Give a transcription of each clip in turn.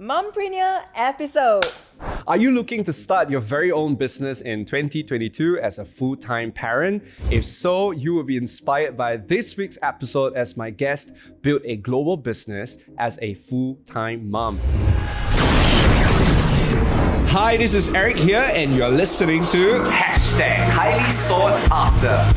Mumpreneur episode. Are you looking to start your very own business in 2022 as a full-time parent? If so, you will be inspired by this week's episode as my guest built a global business as a full-time mom. Hi, this is Eric here and you're listening to #Highly Sought After.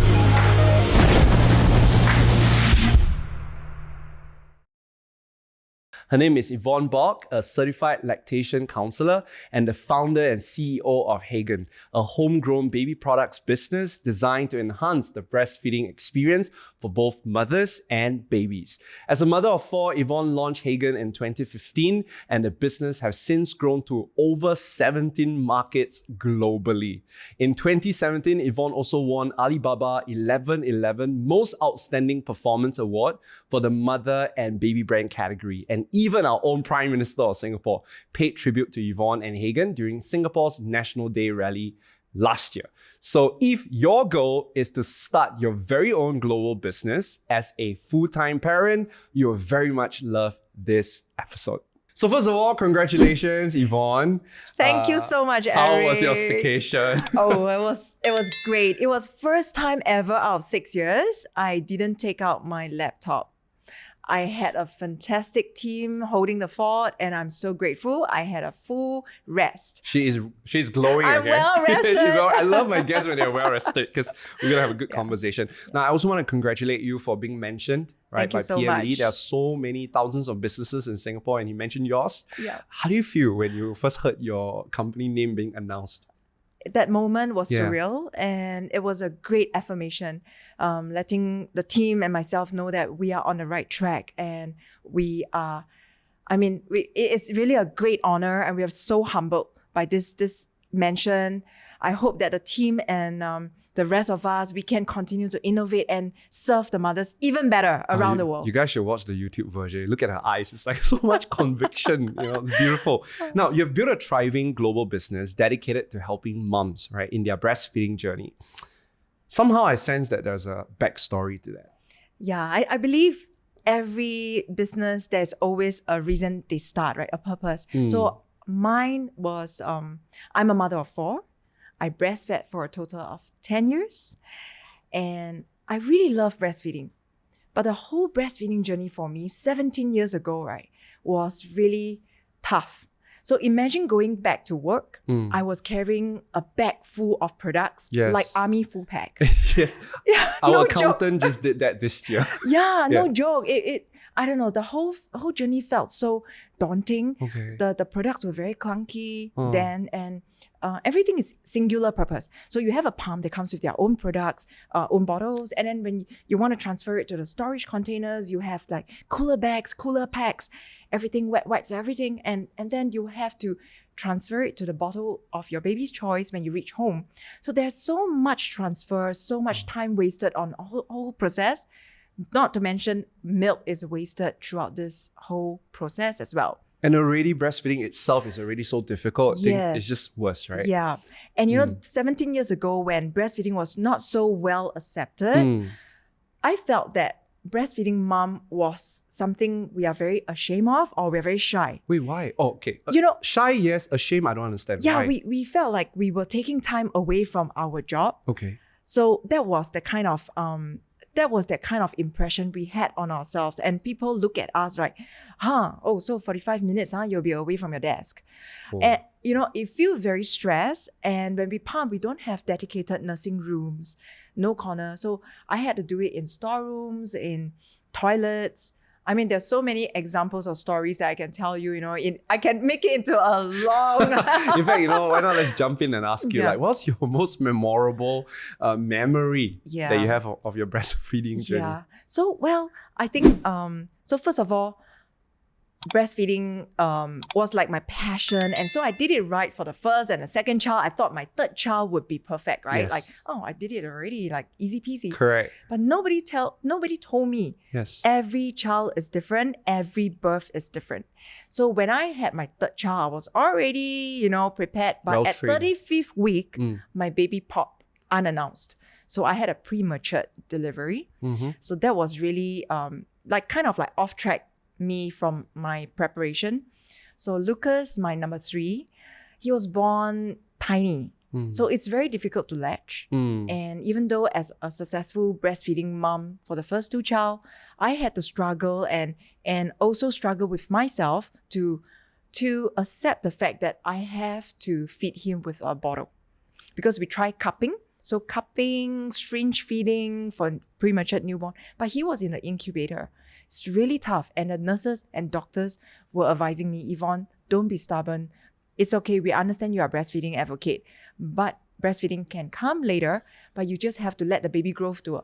Her name is Yvon Bock, a Certified Lactation Counselor and the founder and CEO of Hegen, a homegrown baby products business designed to enhance the breastfeeding experience for both mothers and babies. As a mother of four, Yvon launched Hegen in 2015 and the business has since grown to over 17 markets globally. In 2017, Yvon also won Alibaba 1111 Most Outstanding Performance Award for the mother and baby brand category, and even our own Prime Minister of Singapore paid tribute to Yvon and Hegen during Singapore's National Day rally last year. So if your goal is to start your very own global business as a full-time parent, you'll very much love this episode. So first of all, congratulations, Yvon. Thank you so much, Eric. How was your staycation? Oh, it was great. It was first time ever out of 6 years I didn't take out my laptop. I had a fantastic team holding the fort and I'm so grateful. I had a full rest. She's glowing I'm again. well rested. I love my guests when they're well rested because we're going to have a good conversation. Now, I also want to congratulate you for being mentioned by so PM Lee. much. There are so many thousands of businesses in Singapore and he mentioned yours. Yeah. How do you feel when you first heard your company name being announced? That moment was surreal and it was a great affirmation, letting the team and myself know that we are on the right track and it's really a great honor and we are so humbled by this mention. I hope that the team and the rest of us, we can continue to innovate and serve the mothers even better around the world. You guys should watch the YouTube version. Look at her eyes. It's like so much conviction. It's beautiful. Now, you've built a thriving global business dedicated to helping moms, right, in their breastfeeding journey. Somehow I sense that there's a backstory to that. Yeah, I believe every business, there's always a reason they start, right? A purpose. So mine was, I'm a mother of four. I breastfed for a total of 10 years and I really love breastfeeding. But the whole breastfeeding journey for me 17 years ago, right, was really tough. So imagine going back to work, I was carrying a bag full of products, like army full pack. Yes, Yeah, our no accountant just did that this year. No joke. I don't know, the whole journey felt so daunting. Okay. The products were very clunky then and everything is singular purpose. So you have a pump that comes with their own products, own bottles. And then when you want to transfer it to the storage containers, you have like cooler bags, cooler packs, everything, wet wipes, everything. And then you have to transfer it to the bottle of your baby's choice when you reach home. So there's so much transfer, so much time wasted on whole process. Not to mention milk is wasted throughout this whole process as well. And already breastfeeding itself is already so difficult. I think it's just worse, right? Yeah. And 17 years ago when breastfeeding was not so well accepted, I felt that breastfeeding mom was something we are very ashamed of or we're very shy. Wait, why? Oh, okay. Shy, yes. Ashamed, I don't understand. Yeah, why? we felt like we were taking time away from our job. Okay. So that was the kind of impression we had on ourselves. And people look at us like, so 45 minutes, you'll be away from your desk. Oh. And, it feels very stressed. And when we pump, we don't have dedicated nursing rooms, no corner. So I had to do it in storerooms, in toilets. I mean, there's so many examples of stories that I can tell you, I can make it into a long... In fact, why not let's jump in and ask you, what's your most memorable memory that you have of your breastfeeding journey? Yeah. So, I think, so first of all, breastfeeding was like my passion. And so I did it right for the first and the second child. I thought my third child would be perfect, right? Yes. Like, I did it already, like easy peasy. Correct. But nobody told me. Yes. Every child is different. Every birth is different. So when I had my third child, I was already, prepared. But at 35th week, my baby popped unannounced. So I had a premature delivery. So that was really kind of off track me from my preparation. So Lucas, my number 3, he was born tiny. So it's very difficult to latch. And even though as a successful breastfeeding mom for the first 2 child, I had to struggle and also struggle with myself to accept the fact that I have to feed him with a bottle. Because we tried cupping. So cupping, syringe feeding for premature newborn, but he was in an incubator. It's really tough. And the nurses and doctors were advising me, Yvon, don't be stubborn. It's okay. We understand you are a breastfeeding advocate, but breastfeeding can come later, but you just have to let the baby grow to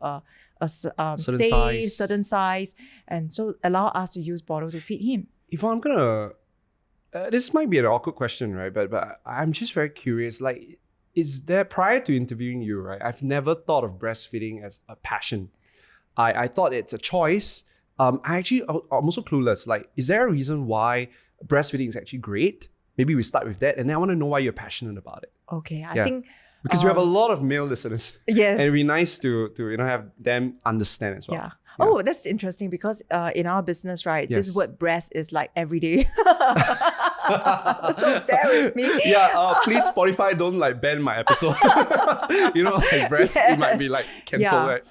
a certain size. And so allow us to use bottle to feed him. Yvon, I'm gonna, this might be an awkward question, right? But I'm just very curious, like, is there, prior to interviewing you, right, I've never thought of breastfeeding as a passion. I thought it's a choice. I'm also clueless. Like, is there a reason why breastfeeding is actually great? Maybe we start with that, and then I want to know why you're passionate about it. Okay, I think because we have a lot of male listeners. Yes, and it'd be nice to have them understand as well. Yeah. Oh, that's interesting because in our business, right, this word breast is like every day. So bear with me. Please Spotify don't like ban my episode. Like breast, it might be like cancelled, right?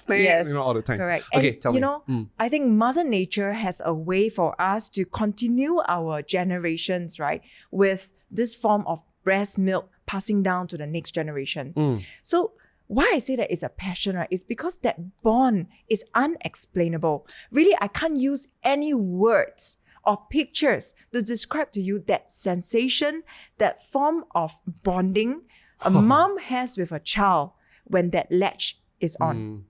All the time. Correct. Okay, and, tell me. I think Mother Nature has a way for us to continue our generations, right, with this form of breast milk passing down to the next generation. So why I say that it's a passion, right, is because that bond is unexplainable. Really, I can't use any words or pictures to describe to you that sensation, that form of bonding a mom has with a child when that latch is on.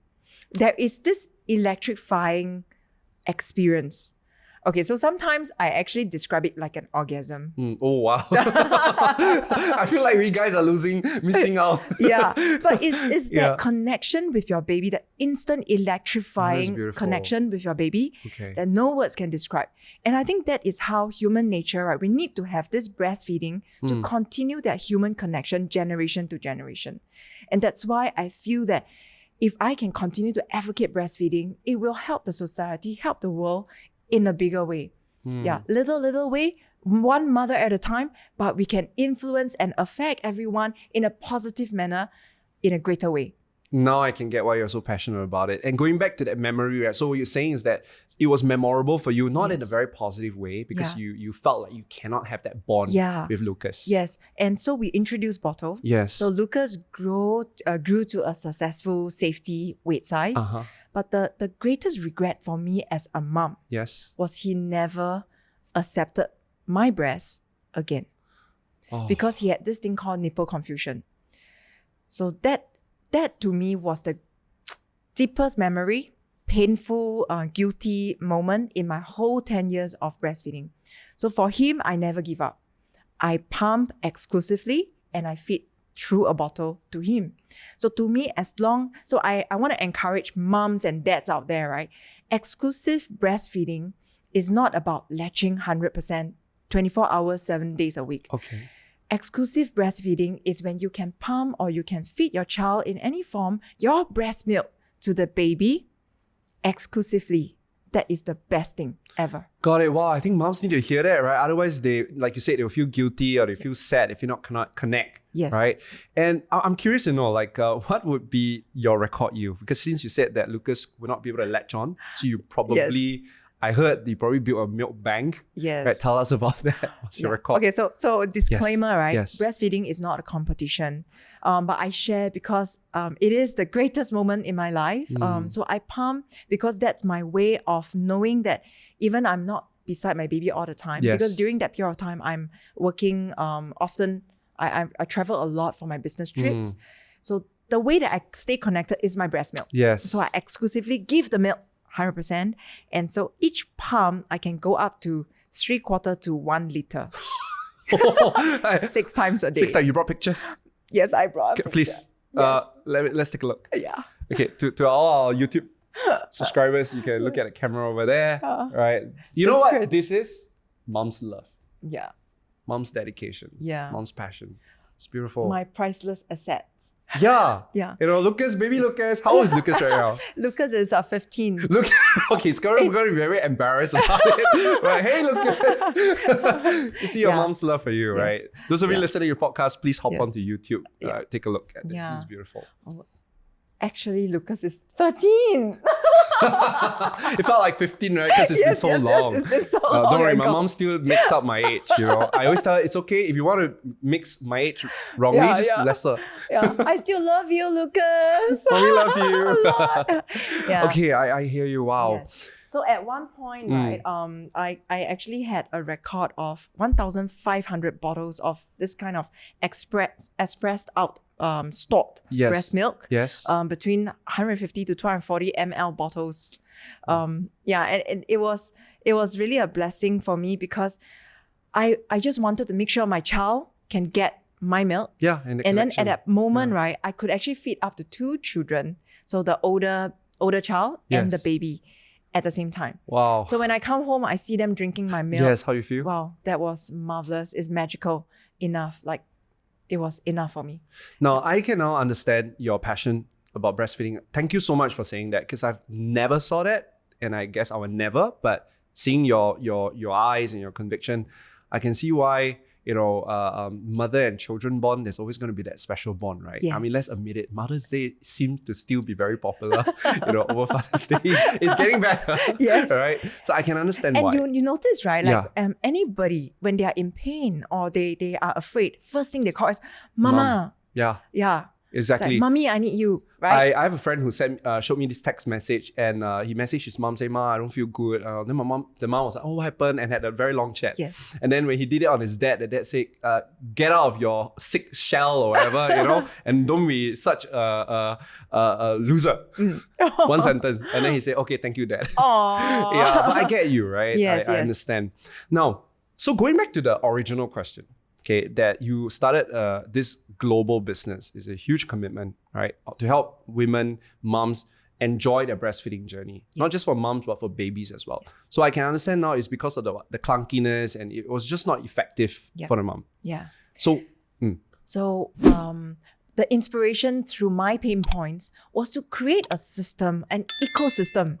There is this electrifying experience. Okay, so sometimes I actually describe it like an orgasm. Oh, wow. I feel like we guys are missing out. But it's that connection with your baby, that instant electrifying connection with your baby that no words can describe. And I think that is how human nature, right? We need to have this breastfeeding to continue that human connection generation to generation. And that's why I feel that if I can continue to advocate breastfeeding, it will help the society, help the world in a bigger way. Little way, one mother at a time, but we can influence and affect everyone in a positive manner in a greater way. Now I can get why you're so passionate about it. And going back to that memory, right? So what you're saying is that it was memorable for you, not in a very positive way, because you felt like you cannot have that bond with Lucas. Yes. And so we introduced bottle. Yes. So Lucas grew to a successful safety weight size. But the greatest regret for me as a mom was he never accepted my breast again. Because he had this thing called nipple confusion. So that to me was the deepest memory, painful, guilty moment in my whole 10 years of breastfeeding. So for him, I never give up. I pump exclusively and I feed through a bottle to him. So to me, I want to encourage moms and dads out there, right? Exclusive breastfeeding is not about latching 100%, 24 hours, 7 days a week. Okay. Exclusive breastfeeding is when you can pump or you can feed your child in any form your breast milk to the baby exclusively. That is the best thing ever. Got it. Wow, I think moms need to hear that, right? Otherwise, they, like you said, they'll feel guilty or they feel sad if you cannot connect. Yes. Right? And I'm curious to know, like, what would be your record yield? Because since you said that Lucas would not be able to latch on, so you probably... I heard you probably built a milk bank. Yes. Right? Tell us about that. What's your record? Okay, so disclaimer, right? Yes. Breastfeeding is not a competition. But I share because it is the greatest moment in my life. So I pump because that's my way of knowing that even I'm not beside my baby all the time. Yes. Because during that period of time, I'm working often. I travel a lot for my business trips. So the way that I stay connected is my breast milk. Yes. So I exclusively give the milk 100%. And so each pump, I can go up to 3/4 to 1 liter. 6 times a day. 6 times. You brought pictures? Yes, I brought a picture. Please, let's take a look. Yeah. Okay, to all our YouTube subscribers, you can look at the camera over there. Right. You know what this is? Mom's love. Yeah. Mom's dedication. Yeah. Mom's passion. It's beautiful. My priceless assets. Yeah. Yeah. You know, Lucas, baby Lucas. How old is Lucas right now? Lucas is 15. Look, okay, it's going to be very embarrassed about it. Right? Hey, Lucas. You see your Yeah. mom's love for you, Yes. right? Those of you listening to your podcast, please hop Yes. onto YouTube. Yeah. Take a look at this. Yeah. This is beautiful. Actually, Lucas is 13. It felt like 15, right? Because it's been so long. It's been so long. Don't worry, my ago. mom still makes up my age, you know. I always tell her, it's okay if you want to mix my age wrongly, Yeah, just yeah. lesser. Yeah, I still love you, Lucas. Mommy love you. A lot. Yeah. Okay, I hear you. Wow. Yes. So at one point, right, I actually had a record of 1,500 bottles of this kind of expressed out stored Yes. breast milk. Yes. Between 150 to 240 ml bottles. Yeah, and it was really a blessing for me because I just wanted to make sure my child can get my milk. Yeah. And then at connection. that moment, right, I could actually feed up to 2 children. So the older child and the Yes. baby at the same time. Wow. So when I come home, I see them drinking my milk. Yes, how you feel? Wow, that was marvelous. It's magical enough. Like, it was enough for me. Now, I can now understand your passion about breastfeeding. Thank you so much for saying that because I've never saw that and I guess I will never, but seeing your eyes and your conviction, I can see why, you know, mother and children bond, there's always going to be that special bond, right? I mean, let's Yes. admit it. Mother's Day seems to still be very popular, you know, over Father's Day. It's getting better, Yes. right? So I can understand And why. you notice, right? Like anybody, when they are in pain or they are afraid, first thing they call is Mama. Yeah, Yeah. It's exactly. like, Mommy, I need you, right? I have a friend who showed me this text message and he messaged his mom saying, Ma, I don't feel good. Then the mom was like, oh, what happened? And had a very long chat. Yes. And then when he did it on his dad, the dad said, get out of your sick shell or whatever, you know, and don't be such a loser. One sentence. And then he said, okay, thank you, Dad. Aww. Yeah, but I get you, right? Yes, I yes. understand. Now, so going back to the original question, okay, that you started this global business is a huge commitment, right? To help women, moms enjoy their breastfeeding journey. Not just for moms, but for babies as well. So I can understand now it's because of the clunkiness and it was just not effective for the mom. Yeah. So, So the inspiration through my pain points was to create a system, an ecosystem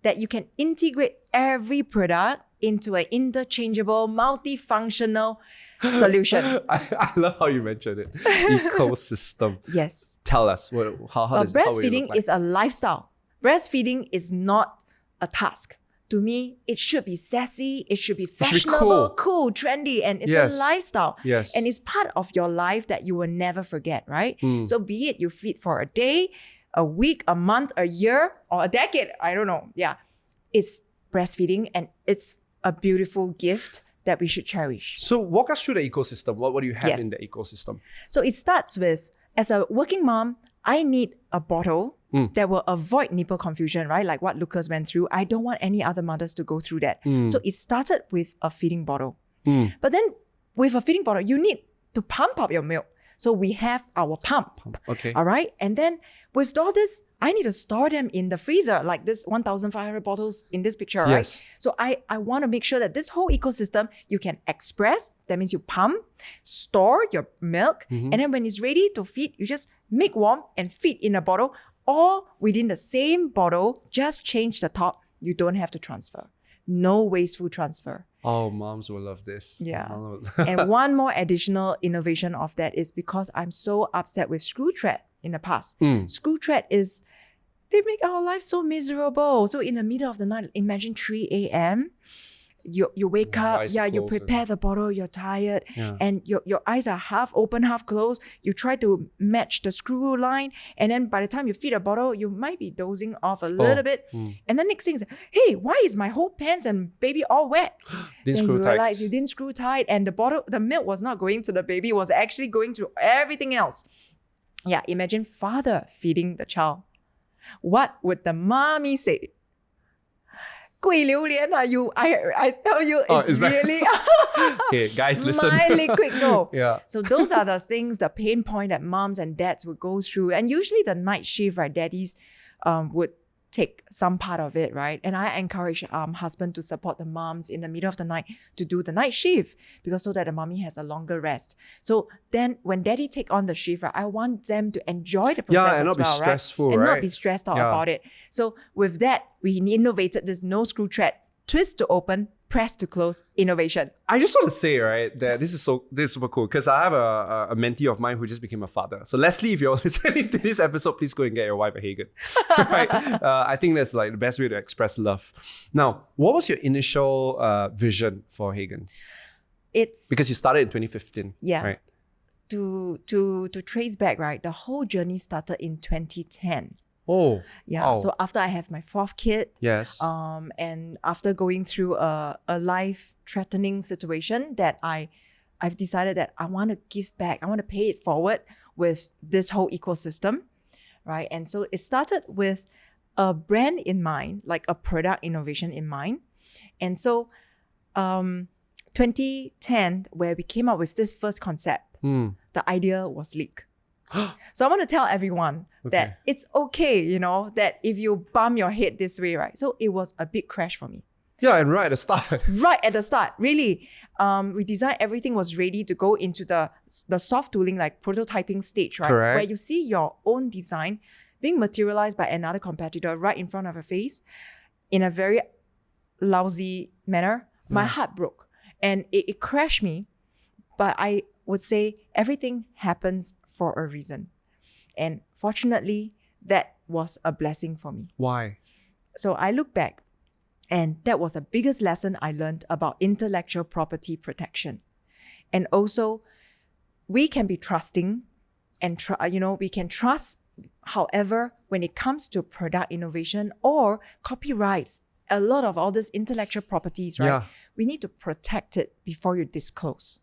that you can integrate every product into an interchangeable, multifunctional solution. I love how you mentioned it. Ecosystem. Yes. Tell us, how does how will it Breastfeeding look like? is a lifestyle. Breastfeeding is not a task. To me, it should be sassy, it should be should be fashionable, cool, trendy, and it's Yes. a lifestyle. Yes. And it's part of your life that you will never forget, right? Mm. So be it you feed for a day, a week, a month, a year, or a decade, I don't know. Yeah. It's breastfeeding and it's a beautiful gift that we should cherish. So walk us through the ecosystem. What do you have Yes. in the ecosystem? So it starts with, as a working mom, I need a bottle that will avoid nipple confusion, right? Like what Lucas went through. I don't want any other mothers to go through that. So it started with a feeding bottle. But then with a feeding bottle, you need to pump up your milk. So we have our pump. Okay. All right. And then with all this, I need to store them in the freezer, like this 1,500 bottles in this picture, right? Yes. So I want to make sure that this whole ecosystem, you can express, that means you pump, store your milk, and then when it's ready to feed, you just make warm and feed in a bottle, or within the same bottle, just change the top. You don't have to transfer. No wasteful transfer. Oh, moms will love this. Yeah. Mom And one more additional innovation of that is because I'm so upset with screw thread in the past. Screw thread they make our life so miserable. So in the middle of the night, imagine 3 a.m., you wake up, eyes are you closed prepare the bottle, you're tired, Yeah. and your eyes are half open, half closed. You try to match the screw line, and then by the time you feed a bottle, you might be dozing off a little bit. And then next thing is, hey, why is my whole pants and baby all wet? Didn't Then screw you tight. realize you didn't screw tight, and the milk was not going to the baby, it was actually going to everything else. Yeah, imagine father feeding the child. What would the mommy say? 贵榴莲啊, I tell you, it's is that- really Okay, guys, listen. my liquid gold. Yeah. So those are the things, the pain point that moms and dads would go through. And usually the night shift, right, daddies would take some part of it, right? And I encourage husband to support the moms in the middle of the night to do the night shift, because so that the mommy has a longer rest. So then when daddy take on the shift, right, I want them to enjoy the process and as not be well, stressful, right? And right? not be stressed out about it. So with that, we innovated this no screw thread, twist to open, press to close innovation. I just want to say, right, that this is super cool, because I have a mentee of mine who just became a father. So Leslie, if you're listening to this episode, please go and get your wife a Hegen. Right? I think that's like the best way to express love. Now, what was your initial vision for Hegen? It's because you started in 2015. Yeah. Right. To trace back, right, the whole journey started in 2010. Oh, yeah. wow. So after I have my 4th kid, yes, and after going through a life-threatening situation, that I've decided that I want to give back. I want to pay it forward with this whole ecosystem, right? And so it started with a brand in mind, like a product innovation in mind. And so 2010, where we came up with this first concept, the idea was leaked. So I want to tell everyone that it's okay, you know, that if you bump your head this way, right? So it was a big crash for me. Yeah, and right at the start. Right at the start, really. We designed, everything was ready to go into the soft tooling, like prototyping stage, right? Correct. Where you see your own design being materialized by another competitor right in front of your face in a very lousy manner. My heart broke and it crashed me. But I would say everything happens for a reason. And fortunately, that was a blessing for me. Why? So I look back, and that was the biggest lesson I learned about intellectual property protection. And also, we can be trusting and we can trust. However, when it comes to product innovation or copyrights, a lot of all these intellectual properties, right? Yeah. We need to protect it before you disclose.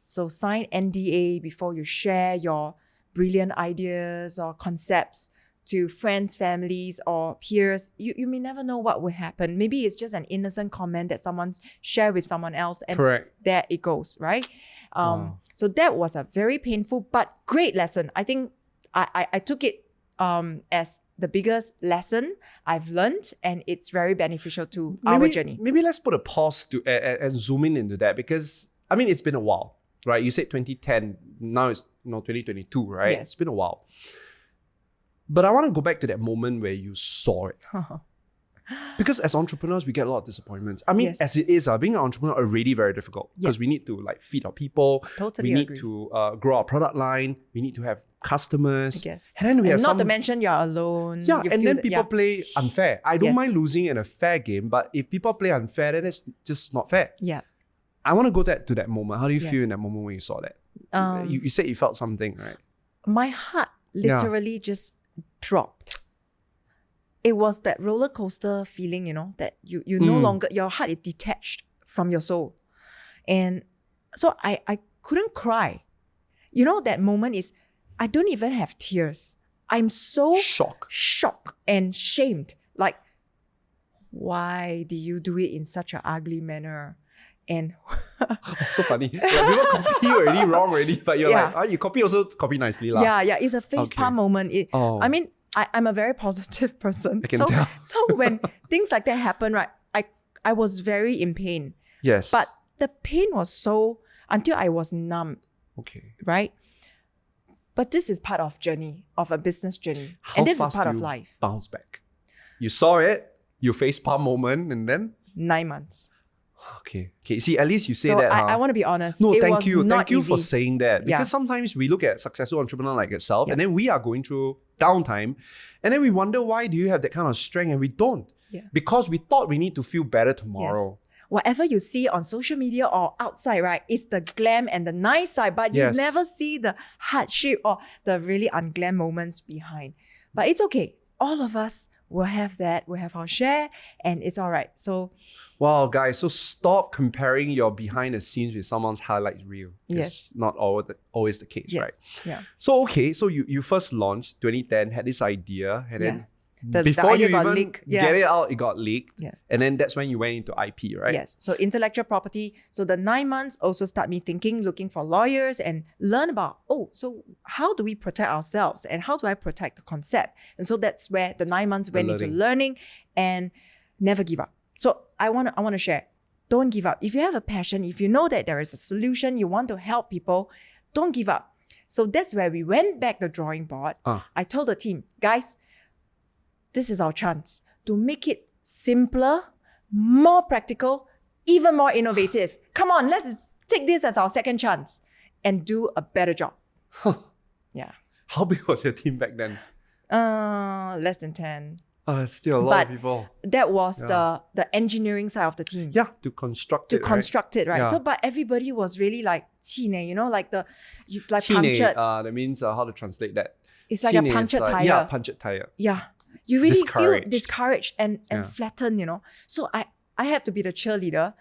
So sign NDA before you share your brilliant ideas or concepts to friends, families, or peers. You may never know what will happen. Maybe it's just an innocent comment that someone's shared with someone else, and there it goes, right? So that was a very painful but great lesson. I think I took it as the biggest lesson I've learned, and it's very beneficial to our journey. Maybe let's put a pause to and zoom in into that, because I mean, it's been a while, right? You said 2010, now it's 2022, right? Yes. It's been a while. But I want to go back to that moment where you saw it. Because as entrepreneurs, we get a lot of disappointments. I mean, as it is, being an entrepreneur already very difficult, because we need to like feed our people. Totally we agree. need to grow our product line. We need to have customers. Yes. And then we have not to mention you're alone. Yeah, You and feel then people play unfair. I don't mind losing in a fair game, but if people play unfair, then it's just not fair. Yeah. I want to go to that moment. How do you feel in that moment when you saw that? You said you felt something, right? My heart literally just dropped. It was that roller coaster feeling, you know, that you no longer, your heart is detached from your soul. And so I couldn't cry. You know, that moment is, I don't even have tears. I'm so shocked and shamed. Like, why did you do it in such an ugly manner? And so funny. Yeah, people copy you already wrong already, but you're like, you copy nicely. Yeah, it's a facepalm moment. I mean, I'm a very positive person. I can tell. So when things like that happen, right, I was very in pain. Yes. But the pain was so, until I was numb. Okay. Right? But this is part of a business journey. How and this fast is part do of you life. bounce back? You saw it, you facepalm moment, and then? 9 months. Okay. See, at least you say so that. I want to be honest. No, it thank was you. not Thank you easy. for saying that. Because sometimes we look at successful entrepreneur like yourself, and then we are going through downtime, and then we wonder, why do you have that kind of strength and we don't? Yeah. Because we thought we need to feel better tomorrow. Yes. Whatever you see on social media or outside, right, it's the glam and the nice side, but you never see the hardship or the really unglam moments behind. But it's okay. All of us will have that. We'll have our share, and it's all right. So, wow, guys, so stop comparing your behind the scenes with someone's highlight reel. It's not always the case, right? Yeah. So, okay, so you first launched 2010, had this idea, and then The Before you idea got even leaked. get it out, it got leaked. Yeah. And then that's when you went into IP, right? Yes. So intellectual property. So the 9 months also start me thinking, looking for lawyers and learn about, so how do we protect ourselves and how do I protect the concept? And so that's where the 9 months went into learning and never give up. So I want to share, don't give up. If you have a passion, if you know that there is a solution, you want to help people, don't give up. So that's where we went back the drawing board. I told the team, guys, this is our chance to make it simpler, more practical, even more innovative. Come on, let's take this as our second chance and do a better job. Yeah. How big was your team back then? Less than 10. Oh, that's still a lot of people. That was the engineering side of the team. Yeah, to construct it, right? Yeah. So, but everybody was really like 气馁, like like 气馁, punctured. that means how to translate that? It's like a punctured tire. Yeah, punctured tire. Yeah. You really feel Discouraged. discouraged and flattened, So I had to be the cheerleader.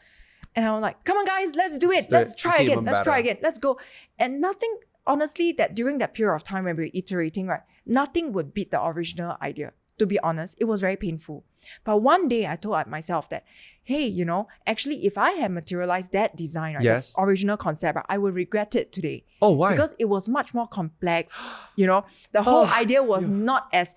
And I was like, come on guys, let's do it. Let's try again. Let's try again. Let's go. And nothing, honestly, that during that period of time when we were iterating, right, nothing would beat the original idea. To be honest, it was very painful. But one day I told myself that, hey, actually, if I had materialized that design, right, Yes. the original concept, right, I would regret it today. Oh, why? Because it was much more complex. The whole idea was not as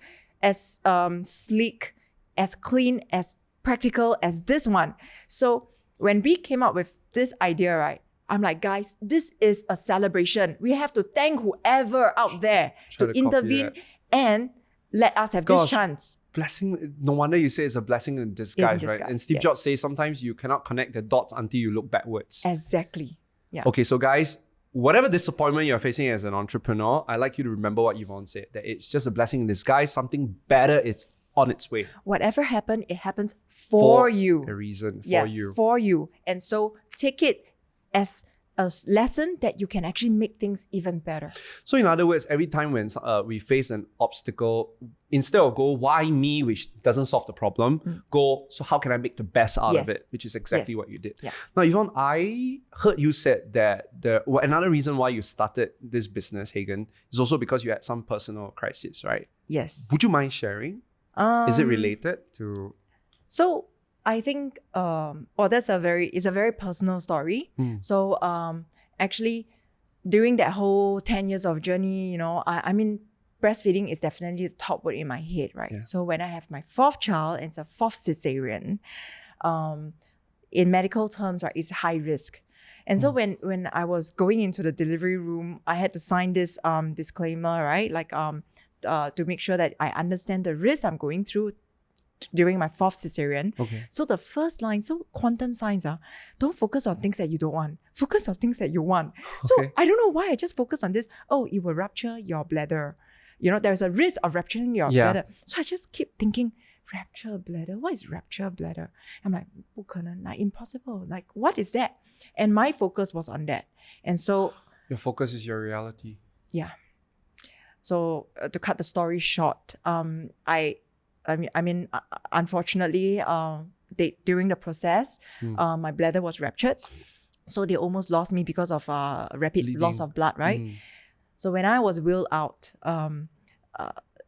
sleek, as clean, as practical as this one. So when we came up with this idea, right, I'm like, guys, this is a celebration. We have to thank whoever out there to intervene and let us have this chance. Blessing, no wonder you say it's a blessing in disguise, right? And Steve Jobs says sometimes you cannot connect the dots until you look backwards. Exactly. Yeah. Okay, so guys, whatever disappointment you're facing as an entrepreneur, I'd like you to remember what Yvon said, that it's just a blessing in disguise, something better, it's on its way. Whatever happened, it happens for you. A reason, for you. And so take it as a lesson that you can actually make things even better. So in other words, every time when we face an obstacle, instead of go, why me, which doesn't solve the problem, go, so how can I make the best out of it, which is exactly what you did. Yeah. Now, Yvon, I heard you said that another reason why you started this business, Hegen, is also because you had some personal crisis, right? Yes. Would you mind sharing? Is it related to... So I think, it's a very personal story. So actually, during that whole 10 years of journey, I mean, breastfeeding is definitely the top word in my head, right? Yeah. So when I have my fourth child, and it's a fourth cesarean, in medical terms, right, it's high risk. And so when I was going into the delivery room, I had to sign this disclaimer, right? Like to make sure that I understand the risk I'm going through during my fourth cesarean. Okay. So the first line, so quantum science, don't focus on things that you don't want. Focus on things that you want. So I don't know why I just focus on this. Oh, it will rupture your bladder. There's a risk of rupturing your bladder. So I just keep thinking, rupture bladder? What is rupture bladder? I'm like, 不可能, like impossible. Like, what is that? And my focus was on that. And so... Your focus is your reality. Yeah. So to cut the story short, I mean, unfortunately, during the process, my bladder was ruptured. So they almost lost me because of rapid loss of blood, right? So when I was wheeled out,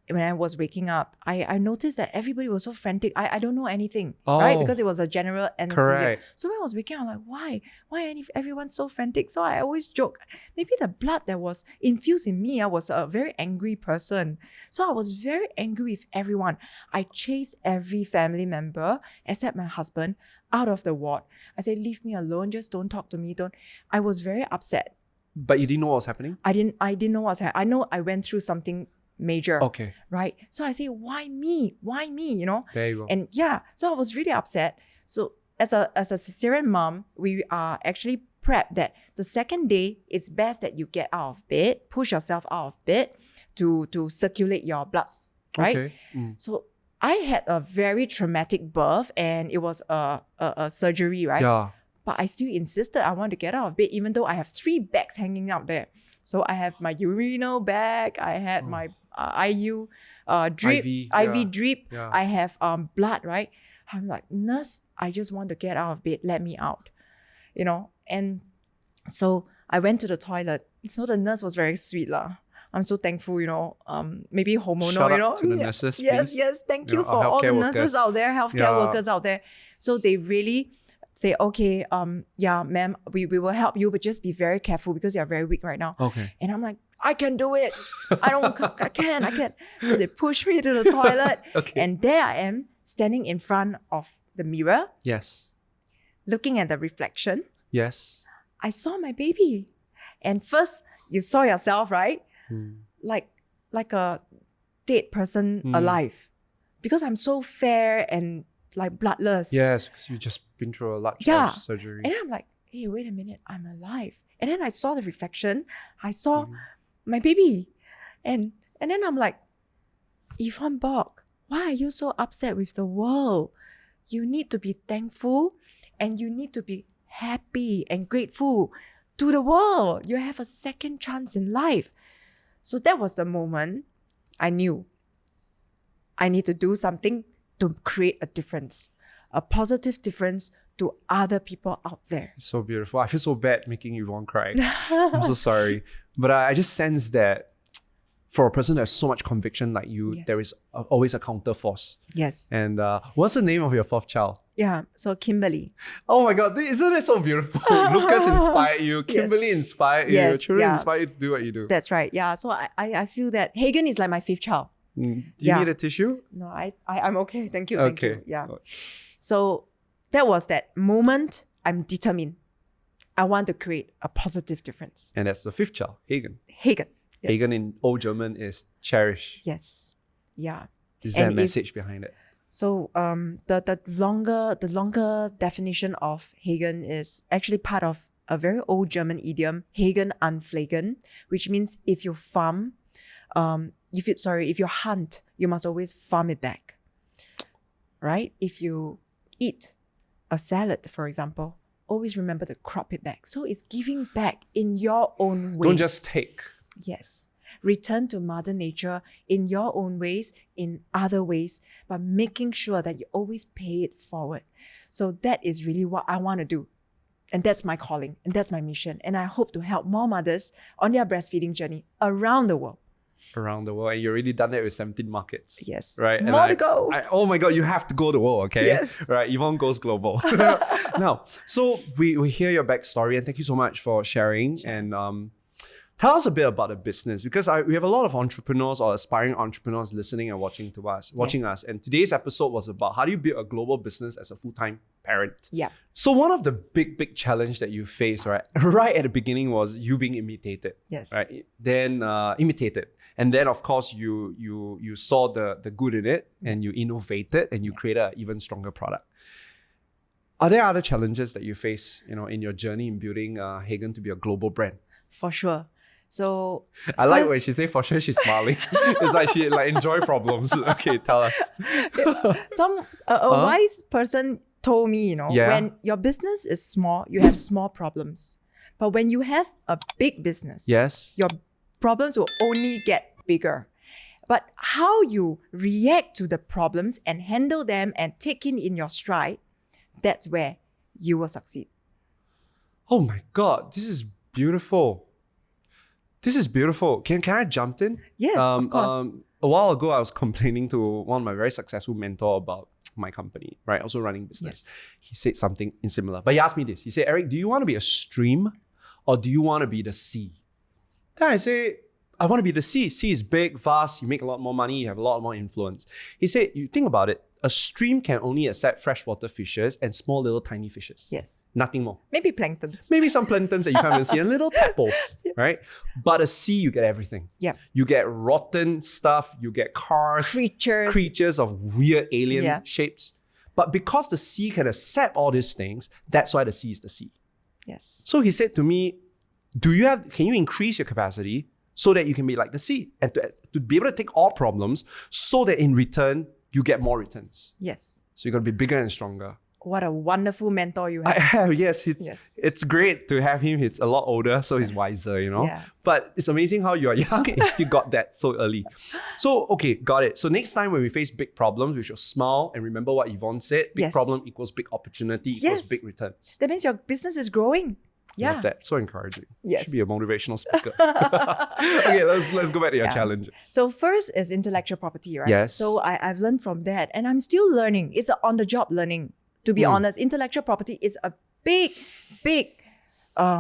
when I was waking up, I noticed that everybody was so frantic. I don't know anything, right? Because it was a general anesthesia. Correct. So when I was waking up, I'm like, why? Why everyone so frantic? So I always joke, maybe the blood that was infused in me, I was a very angry person. So I was very angry with everyone. I chased every family member, except my husband, out of the ward. I said, leave me alone. Just don't talk to me. I was very upset. But you didn't know what was happening? I didn't know what was happening. I know I went through something major. Okay. Right? So I say, why me? Why me? There you go. And so I was really upset. So as a cesarean mom, we are actually prepped that the second day, it's best that you get out of bed, push yourself out of bed to circulate your blood, right? Okay. So I had a very traumatic birth and it was a surgery, right? Yeah. But I still insisted I want to get out of bed, even though I have 3 bags hanging out there. So I have my urinal bag, I had my IU drip, IV drip, I have blood, right? I'm like, nurse, I just want to get out of bed, let me out, And so I went to the toilet. So the nurse was very sweet lah. I'm so thankful, maybe hormonal, Shout out to the nurses, Yes, please. yes. Thank you Our for all the healthcare nurses workers. out there, healthcare workers out there. So they really say, okay, yeah, ma'am, we will help you, but just be very careful because you're very weak right now. Okay. And I'm like, I can do it. I can. So they push me to the toilet. Okay. And there I am standing in front of the mirror, Yes. looking at the reflection. Yes. I saw my baby. And first, you saw yourself, right? Like a dead person alive. Because I'm so fair and like bloodless. Yes, because you've just been through a large surgery. And then I'm like, hey, wait a minute, I'm alive. And then I saw the reflection. I saw my baby. And then I'm like, Yvon Bock, why are you so upset with the world? You need to be thankful and you need to be happy and grateful to the world. You have a second chance in life. So that was the moment I knew I need to do something to create a difference, a positive difference to other people out there. So beautiful. I feel so bad making Yvonne cry. I'm so sorry. But I just sense that for a person that has so much conviction like you, there is always a counter force. Yes. And what's the name of your fourth child? Yeah, so Kimberly. Oh my God, isn't it so beautiful? Lucas inspired you. Kimberly inspired you. Your children inspire you to do what you do. That's right. Yeah. So I feel that Hegen is like my fifth child. Do you need a tissue? No, I'm okay. Thank you. Okay. Thank you. Yeah. So that was that moment. I'm determined. I want to create a positive difference. And that's the fifth child, Hegen. Hegen. Yes. Hegen in Old German is cherish. Yes. Yeah. Is there a message behind it? So the longer definition of Hegen is actually part of a very old German idiom, Hegen anpflegen, which means if you farm, if you hunt, you must always farm it back. Right? If you eat a salad, for example, always remember to crop it back. So it's giving back in your own ways. Don't just take. Yes. Return to Mother Nature in your own ways, in other ways, but making sure that you always pay it forward. So that is really what I want to do. And that's my calling and that's my mission. And I hope to help more mothers on their breastfeeding journey around the world. Around the world. And you already done that with 17 markets. Yes. Right? And More to go. Oh my God, you have to go to the world, okay? Yes. Right, Yvonne goes global. Now, so we hear your backstory and thank you so much for sharing. Sure. And tell us a bit about the business because we have a lot of entrepreneurs or aspiring entrepreneurs listening and watching us. And today's episode was about how do you build a global business as a full-time parent. Yeah. So one of the big challenge that you face, right at the beginning was you being imitated. Yes. Right. Then imitated. And then of course you saw the good in it and you innovated and you created an even stronger product. Are there other challenges that you face, in your journey in building Hegen to be a global brand? For sure. So I like when she say for sure she's smiling. It's like she enjoy problems. Okay, tell us. A wise person told me, when your business is small, you have small problems. But when you have a big business, your problems will only get bigger. But how you react to the problems and handle them and take it in your stride, that's where you will succeed. Oh my God, this is beautiful. This is beautiful. Can I jump in? Yes, of course. A while ago, I was complaining to one of my very successful mentor about my company, right? Also running business. Yes. He said something similar. But he asked me this. He said, Eric, do you want to be a stream or do you want to be the sea? Then I say, I want to be the sea. Sea is big, vast. You make a lot more money. You have a lot more influence. He said, you think about it. A stream can only accept freshwater fishes and small little tiny fishes. Yes. Nothing more. Maybe planktons. Maybe some planktons that you can't even see and little tadpoles, right? But a sea, you get everything. Yeah. You get rotten stuff. You get cars. Creatures of weird alien shapes. But because the sea can accept all these things, that's why the sea is the sea. Yes. So he said to me, can you increase your capacity so that you can be like the sea and to be able to take all problems so that in return, you get more returns. Yes. So you're going to be bigger and stronger. What a wonderful mentor you have. I have, yes. It's great to have him. He's a lot older, so he's wiser, Yeah. But it's amazing how you are young and you still got that so early. So, okay, got it. So next time when we face big problems, we should smile and remember what Yvonne said. Big problem equals big opportunity equals big returns. That means your business is growing. Yeah. Love that. So encouraging. Yes. Should be a motivational speaker. Okay, let's go back to your challenges. So first is intellectual property, right? Yes. So I've learned from that, and I'm still learning. It's an on-the-job learning. To be honest, intellectual property is a big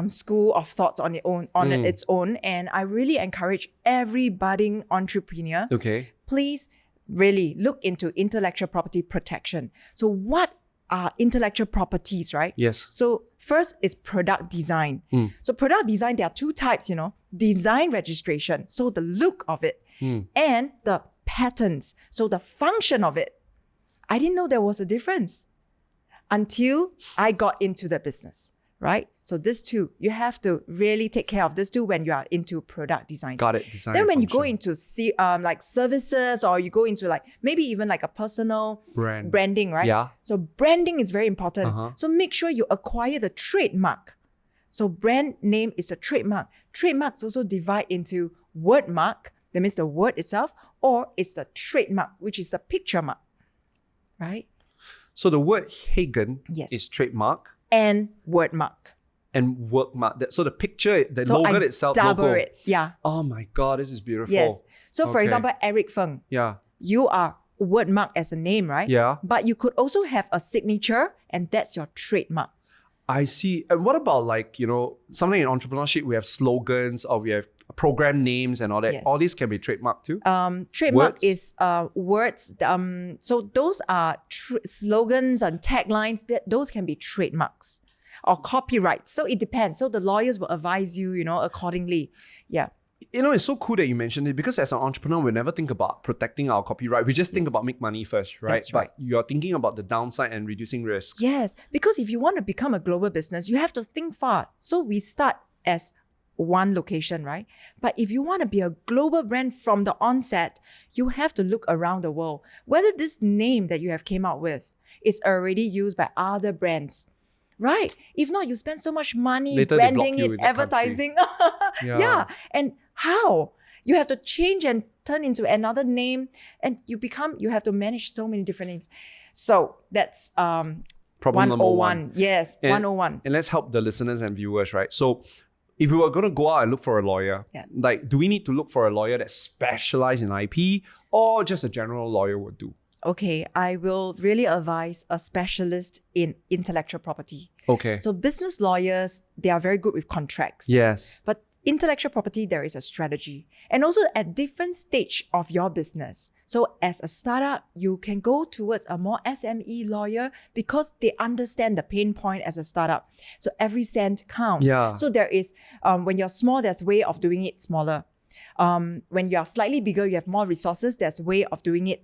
school of thoughts on its own, and I really encourage every budding entrepreneur. Okay. Please really look into intellectual property protection. So what are intellectual properties, right? Yes. So first is product design. So product design, there are two types, design registration, so the look of it, and the patents, so the function of it. I didn't know there was a difference until I got into the business, right? So these two, you have to really take care of these two when you are into product design. Got it. Design Then when you function. go into like services, or you go into like maybe even like a personal branding, right? Yeah. So branding is very important. So make sure you acquire the trademark. So brand name is a trademark. Trademarks also divide into word mark, that means the word itself, or it's the trademark, which is the picture mark, right? So the word Hegen Yes. is trademark And word mark. and work mark. So the picture, the So logo I itself, double logo. it. Yeah. Oh my God, this is beautiful. Yes. So for Okay. example, Eric Feng, Yeah. you are word mark as a name, right? Yeah. But you could also have a signature, and that's your trademark. I see. And what about like, something in entrepreneurship, we have slogans or we have program names and all that. Yes. All these can be trademarked too. Trademark Words? is words. So those are slogans and taglines. Those can be trademarks or copyrights. So it depends. So the lawyers will advise you, accordingly. Yeah. It's so cool that you mentioned it, because as an entrepreneur, we never think about protecting our copyright. We just think about make money first, right? That's right. But you're thinking about the downside and reducing risk. Yes, because if you want to become a global business, you have to think far. So we start as one location, right? But if you want to be a global brand from the onset, you have to look around the world. Whether this name that you have came out with is already used by other brands, right? If not, you spend so much money Later they block branding you it, in the country. advertising. Yeah. And how? You have to change and turn into another name, and you have to manage so many different names. So that's Problem number 101. Yes, And- 101. And let's help the listeners and viewers, right? So if we were going to go out and look for a lawyer, like, do we need to look for a lawyer that specializes in IP, or just a general lawyer would do? Okay, I will really advise a specialist in intellectual property. Okay. So business lawyers, they are very good with contracts. Yes. But intellectual property, there is a strategy. And also at different stage of your business. So as a startup, you can go towards a more SME lawyer because they understand the pain point as a startup. So every cent counts. Yeah. So there is, when you're small, there's a way of doing it smaller. When you are slightly bigger, you have more resources, there's a way of doing it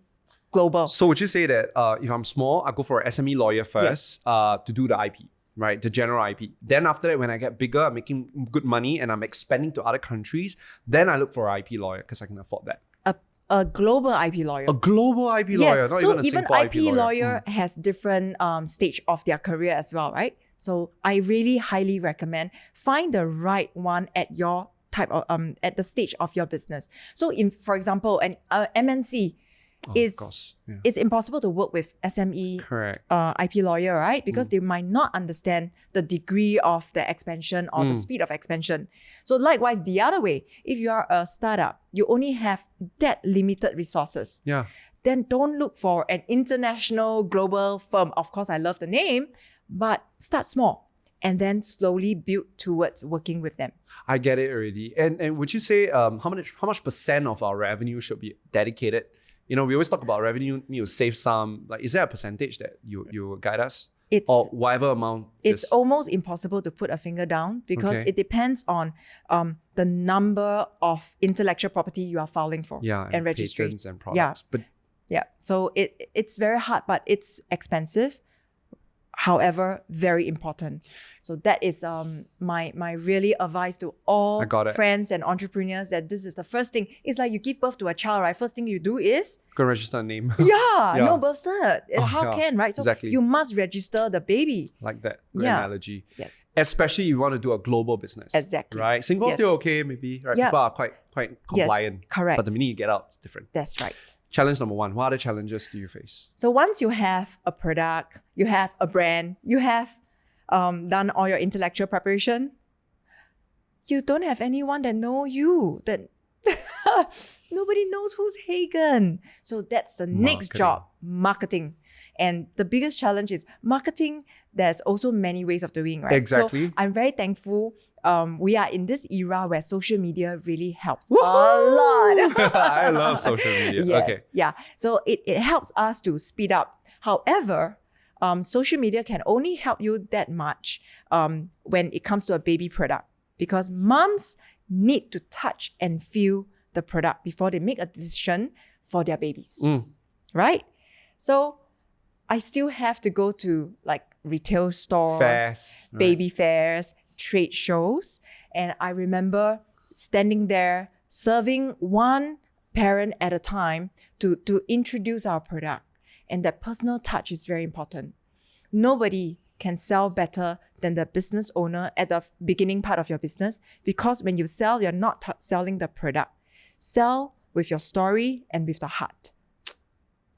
global. So would you say that if I'm small, I go for an SME lawyer first to do the IP, right? The general IP. Then after that, when I get bigger, I'm making good money and I'm expanding to other countries, then I look for an IP lawyer because I can afford that. A global IP lawyer. A global IP lawyer, not so even a even Singapore IP lawyer has different stage of their career as well, right? So I really highly recommend find the right one at your type of at the stage of your business. So for example, an MNC, it's impossible to work with SME Correct. IP lawyer, right? Because they might not understand the degree of the expansion or the speed of expansion. So likewise, the other way, if you are a startup, you only have that limited resources. Yeah. Then don't look for an international global firm. Of course, I love the name, but start small and then slowly build towards working with them. I get it already. And would you say how much percent of our revenue should be dedicated? We always talk about revenue, need to save some. Like, is there a percentage that you guide us? Or whatever amount? It's almost impossible to put a finger down because it depends on the number of intellectual property you are filing for and registering. Patents and products. So it's very hard, but it's expensive. However, very important. So that is my really advice to all friends and entrepreneurs, that this is the first thing. It's like you give birth to a child, right? First thing you do is go register a name. no birth cert. How can, right? So exactly. you must register the baby. Like that. Good analogy. Yes. Especially if you want to do a global business. Exactly. Right? Singapore's still okay, maybe. Right? Yeah. People are quite compliant. Yes, correct. But the minute you get out, it's different. That's right. Challenge number 1. What other challenges do you face? So once you have a product, you have a brand, you have done all your intellectual preparation, you don't have anyone that know you, that nobody knows who's Hegen. So that's the next job, marketing. And the biggest challenge is marketing. There's also many ways of doing, right? Exactly. So I'm very thankful. We are in this era where social media really helps a lot. I love social media. Yes, Okay. yeah. So it helps us to speed up. However, social media can only help you that much when it comes to a baby product, because moms need to touch and feel the product before they make a decision for their babies, right? So I still have to go to like retail stores, Fairs, right. baby fairs, trade shows. And I remember standing there serving one parent at a time to introduce our product. And that personal touch is very important. Nobody can sell better than the business owner at the beginning part of your business, because when you sell, you're not selling the product. Sell with your story and with the heart.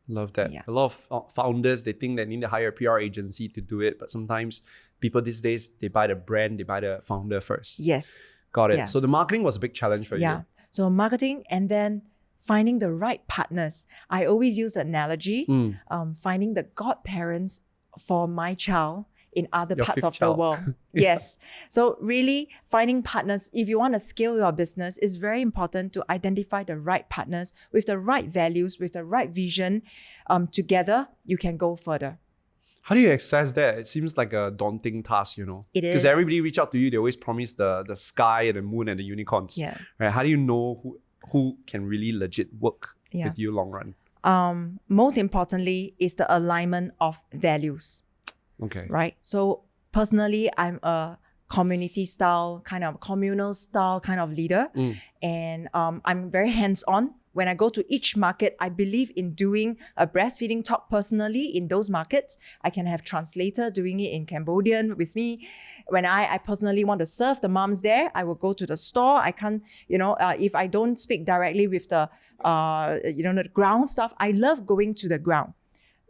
Love that. Yeah. A lot of founders, they think they need to hire a PR agency to do it, but sometimes people these days, they buy the brand, they buy the founder first. Yes. Got it. Yeah. So the marketing was a big challenge for Yeah. you. So marketing, and then finding the right partners. I always use the analogy, finding the godparents for my child in other Your parts fifth of child. the world. Yes. So really finding partners, if you want to scale your business, it's very important to identify the right partners with the right values, with the right vision. Together, you can go further. How do you access that? It seems like a daunting task, you know. It Because is. everybody reach out to you, they always promise the sky and the moon and the unicorns. Yeah. Right? How do you know who can really legit work Yeah. with you long run? Most importantly is the alignment of values. Okay. Right? So personally, I'm a community style, kind of communal style kind of leader. And I'm very hands-on. When I go to each market, I believe in doing a breastfeeding talk personally in those markets. I can have translator doing it in Cambodian with me. When I personally want to serve the moms there, I will go to the store. I can't, if I don't speak directly with the ground staff, I love going to the ground,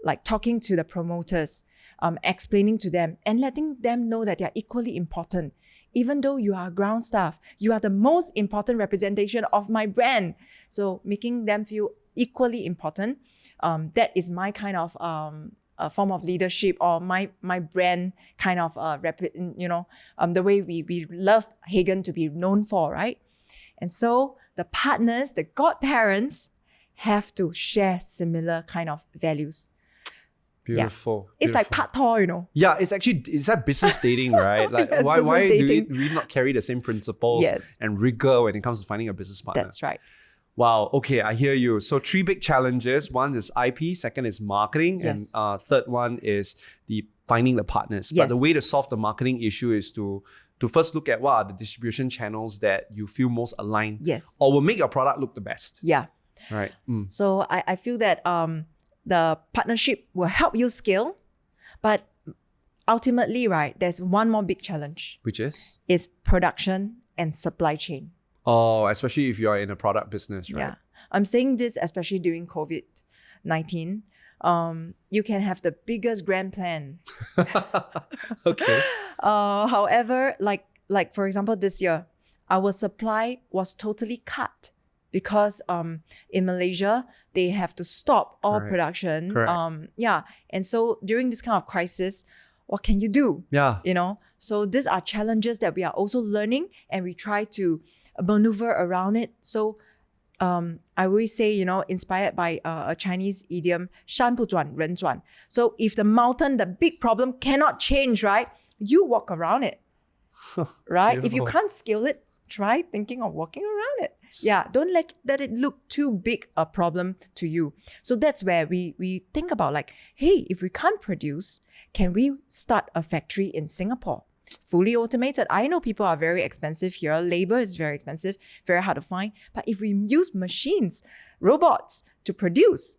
like talking to the promoters, explaining to them and letting them know that they are equally important. Even though you are ground staff, you are the most important representation of my brand. So making them feel equally important, that is my kind of a form of leadership, or my brand kind of the way we love Hegen to be known for, right? And so the partners, the godparents, have to share similar kind of values. Beautiful. Yeah. It's like partner, Yeah, it's like business dating, right? Like Yes, why business do dating. we not carry the same principles Yes. and rigor when it comes to finding a business partner? That's right. Wow. Okay, I hear you. So 3 big challenges. One is IP, second is marketing, Yes. and third one is the finding the partners. But Yes. the way to solve the marketing issue is to first look at what are the distribution channels that you feel most aligned Yes. or will make your product look the best. Yeah. Right. So I feel that the partnership will help you scale, but ultimately, right, there's one more big challenge. Which is? Is production and supply chain. Oh, especially if you're in a product business, right? Yeah. I'm saying this especially during COVID-19. You can have the biggest grand plan. Okay. However, like for example, this year, our supply was totally cut because in Malaysia, they have to stop all Correct. production. Correct. And so during this kind of crisis, what can you do? Yeah. So these are challenges that we are also learning, and we try to maneuver around it. So I always say, inspired by a Chinese idiom, 山不转人转. So if the mountain, the big problem cannot change, right? You walk around it, right? If you Beautiful. can't scale it, try thinking of walking around it. Yeah, don't let it look too big a problem to you. So that's where we think about like, hey, if we can't produce, can we start a factory in Singapore? Fully automated. I know people are very expensive here. Labor is very expensive, very hard to find. But if we use machines, robots to produce,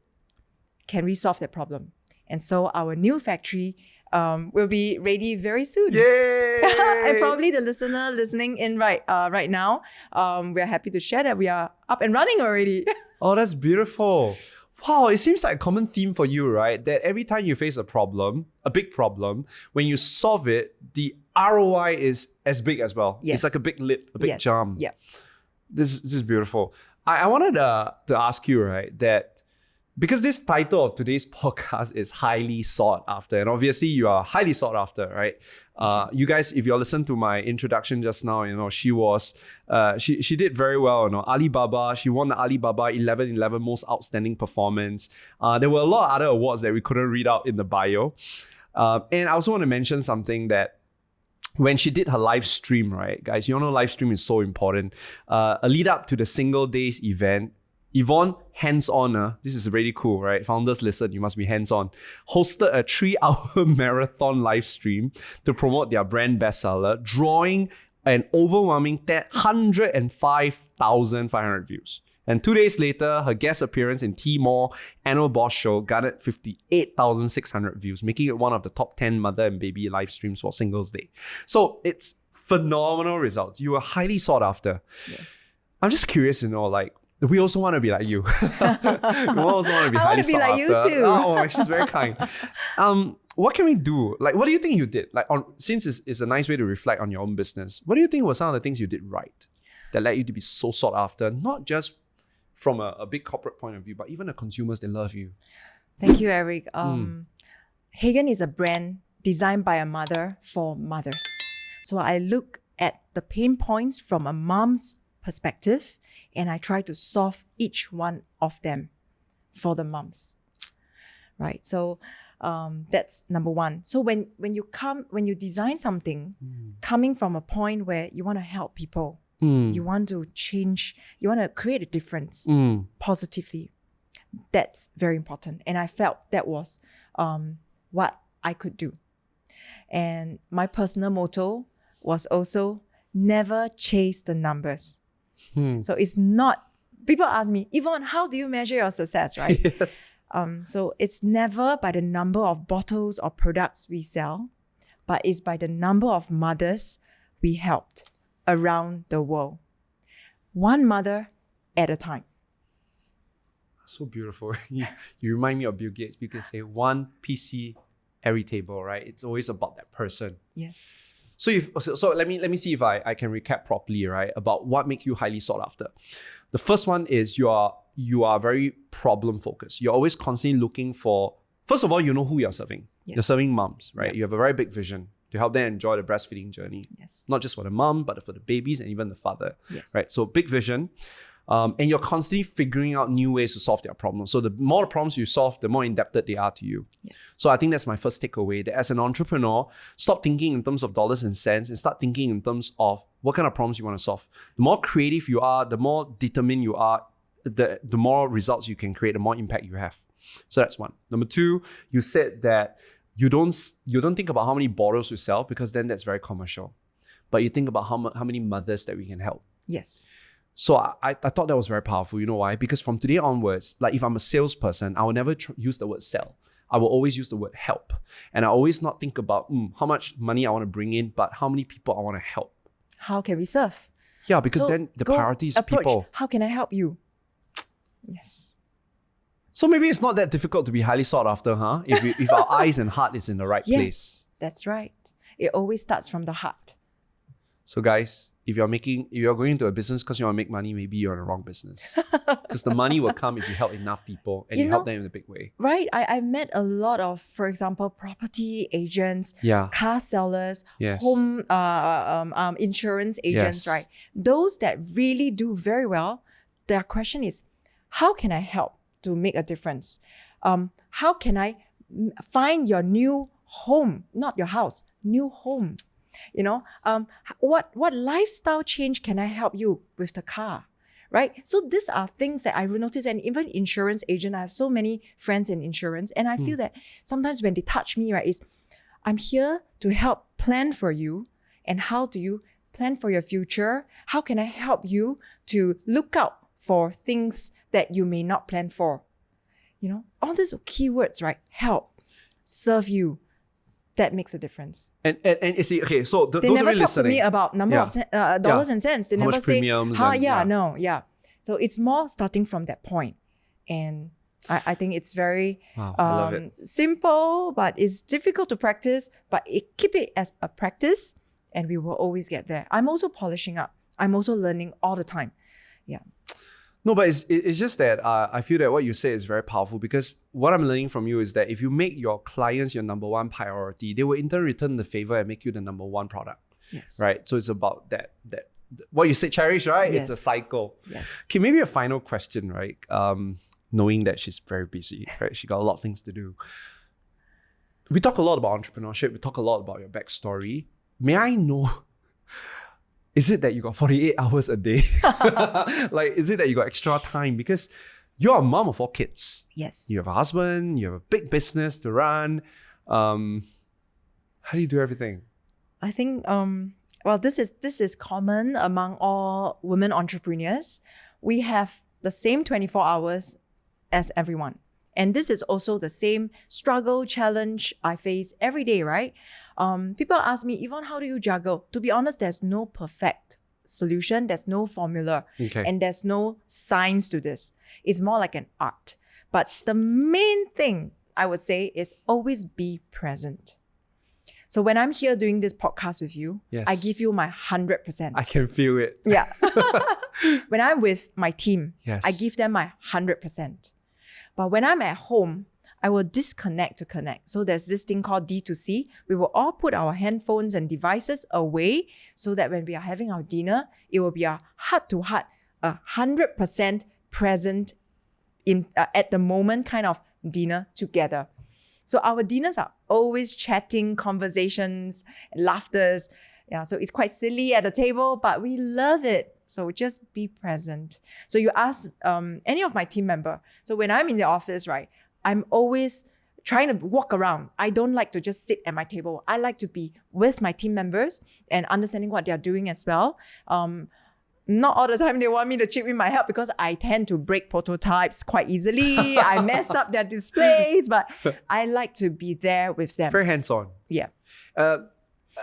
can we solve that problem? And so our new factory will be ready very soon. Yay! And probably the listener listening in right now, we're happy to share that we are up and running already. Oh, that's beautiful. Wow, it seems like a common theme for you, right? That every time you face a problem, a big problem, when you solve it, the ROI is as big as well. Yes. It's like a big lip, a big jump. Yeah. This is beautiful. I wanted to ask you, right, that because this title of today's podcast is highly sought after, and obviously you are highly sought after, right? You guys, if you listen to my introduction just now, she was, she did very well, Alibaba, she won the Alibaba 11/11 most outstanding performance. There were a lot of other awards that we couldn't read out in the bio. And I also want to mention something that when she did her live stream, right, guys, live stream is so important. A lead up to the single days event, Yvon, hands-on, this is really cool, right? Founders, listen, you must be hands-on. Hosted a 3-hour marathon live stream to promote their brand bestseller, drawing an overwhelming 105,500 views. And 2 days later, her guest appearance in T-Mall annual boss show garnered 58,600 views, making it one of the top 10 mother and baby live streams for Singles Day. So it's phenomenal results. You are highly sought after. Yes. I'm just curious to know, we also want to be like you. We also want to be highly sought after. I want to be like you too. Oh, she's very kind. What can we do? What do you think you did? Since it's a nice way to reflect on your own business, what do you think were some of the things you did right that led you to be so sought after, not just from a big corporate point of view, but even the consumers, they love you? Thank you, Eric. Hegen is a brand designed by a mother for mothers. So I look at the pain points from a mom's perspective, and I try to solve each one of them for the moms, right? So that's number one. So when you design something, coming from a point where you want to help people, you want to change, you want to create a difference positively, that's very important. And I felt that was what I could do. And my personal motto was also never chase the numbers. So it's not, people ask me, Yvon, how do you measure your success, right? Yes. So it's never by the number of bottles or products we sell, but it's by the number of mothers we helped around the world. One mother at a time. So beautiful. You remind me of Bill Gates. You can say one PC every table, right? It's always about that person. Yes. So let me see if I can recap properly, right, about what makes you highly sought after. The first one is you are very problem focused. You're always constantly looking for, first of all, you know who you're serving. Yes. You're serving moms, right? Yep. You have a very big vision to help them enjoy the breastfeeding journey. Yes. Not just for the mom, but for the babies and even the father. Yes. Right? So big vision. And you're constantly figuring out new ways to solve their problems. So the more the problems you solve, the more indebted they are to you. Yes. So I think that's my first takeaway, that as an entrepreneur, stop thinking in terms of dollars and cents and start thinking in terms of what kind of problems you want to solve. The more creative you are, the more determined you are, the more results you can create, the more impact you have. So that's one. Number two, you said that you don't think about how many bottles you sell, because then that's very commercial. But you think about how many mothers that we can help. Yes. So I thought that was very powerful. You know why? Because from today onwards, if I'm a salesperson, I will never use the word sell. I will always use the word help. And I always not think about how much money I want to bring in, but how many people I want to help. How can we serve? Yeah, because then the priority is people. How can I help you? Yes. So maybe it's not that difficult to be highly sought after, huh? If our eyes and heart is in the right place. That's right. It always starts from the heart. So guys, if you're going into a business because you want to make money, maybe you're in the wrong business. Because the money will come if you help enough people and you help them in a big way. Right. I met a lot of, for example, property agents, car sellers, home insurance agents, right? Those that really do very well, their question is, how can I help to make a difference? How can I find your new home, not your house, new home? What lifestyle change can I help you with the car, right? So these are things that I've noticed. And even insurance agent, I have so many friends in insurance, and I feel that sometimes when they touch me, right, is I'm here to help plan for you. And how do you plan for your future? How can I help you to look out for things that you may not plan for? All these keywords, right? Help, serve you. That makes a difference. And you see, okay, so they those never talk to me about number of dollars and cents. They how never much say, premiums So it's more starting from that point. And I think it's very Wow, I love it. simple, but it's difficult to practice. But keep it as a practice, and we will always get there. I'm also polishing up. I'm also learning all the time. Yeah. No, but it's just that I feel that what you say is very powerful, because what I'm learning from you is that if you make your clients your number one priority, they will in turn return the favor and make you the number one product. Yes. Right? So it's about that what you said, cherish, right? Yes. It's a cycle. Yes. Okay, maybe a final question, right? Knowing that she's very busy, right? She got a lot of things to do. We talk a lot about entrepreneurship. We talk a lot about your backstory. May I know, is it that you got 48 hours a day? Like, is it that you got extra time? Because you're a mom of 4 kids. Yes. You have a husband, you have a big business to run. How do you do everything? I think well, this is common among all women entrepreneurs. We have the same 24 hours as everyone. And this is also the same struggle, challenge I face every day, right? People ask me, Yvon, how do you juggle? To be honest, there's no perfect solution. There's no formula. Okay. And there's no science to this. It's more like an art. But the main thing I would say is always be present. So when I'm here doing this podcast with you, Yes. I give you my 100%. I can feel it. Yeah. When I'm with my team, Yes. I give them my 100%. But when I'm at home, I will disconnect to connect. So there's this thing called D2C. We will all put our handphones and devices away so that when we are having our dinner, it will be a heart-to-heart, 100% present in at the moment kind of dinner together. So our dinners are always chatting, conversations, laughters. Yeah, so it's quite silly at the table, but we love it. So just be present. So you ask any of my team member. So when I'm in the office, right, I'm always trying to walk around. I don't like to just sit at my table. I like to be with my team members and understanding what they're doing as well. Not all the time they want me to chip in my help because I tend to break prototypes quite easily. I messed up their displays, but I like to be there with them. Very hands-on. Yeah.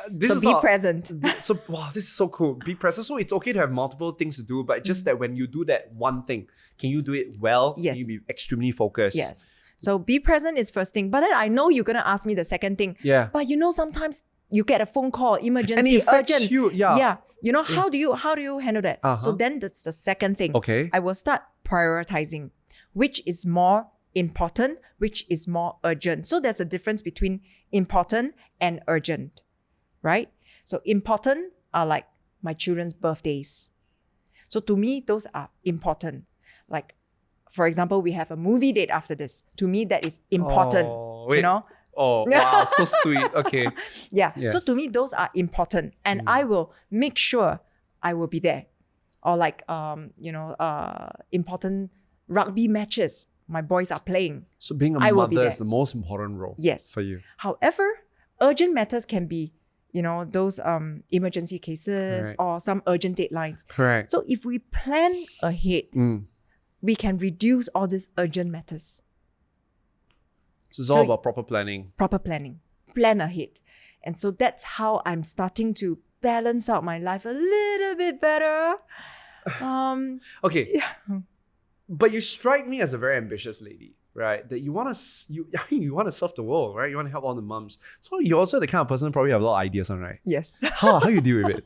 This So is be not, present. So wow, this is so cool. Be present. So it's okay to have multiple things to do, but just that when you do that one thing, can you do it well? Yes. Can you be extremely focused? Yes. So be present is first thing. But then I know you're gonna ask me the second thing. Yeah. But you know, sometimes you get a phone call, emergency, And it affects urgent. you. Yeah. Yeah. You know, how do you handle that? Uh-huh. So then that's the second thing. Okay. I will start prioritizing which is more important, which is more urgent. So there's a difference between important and urgent, right? So important are like my children's birthdays. So to me, those are important. Like, for example, we have a movie date after this. To me, that is important. Oh, wait. You know? Oh, wow, so sweet. Okay. Yeah. Yes. So to me, those are important. And I will make sure I will be there. Or like, important rugby matches my boys are playing. So being a I will be mother is there. the most important role Yes. for you. However, urgent matters can be, those emergency cases Right. or some urgent deadlines. Correct. So if we plan ahead, we can reduce all these urgent matters. So it's all about proper planning. Proper planning. Plan ahead. And so that's how I'm starting to balance out my life a little bit better. Okay. Yeah. But you strike me as a very ambitious lady, right? That you want to serve the world, right? You want to help all the mums. So you're also the kind of person who probably have a lot of ideas on, right? Yes. How you deal with it?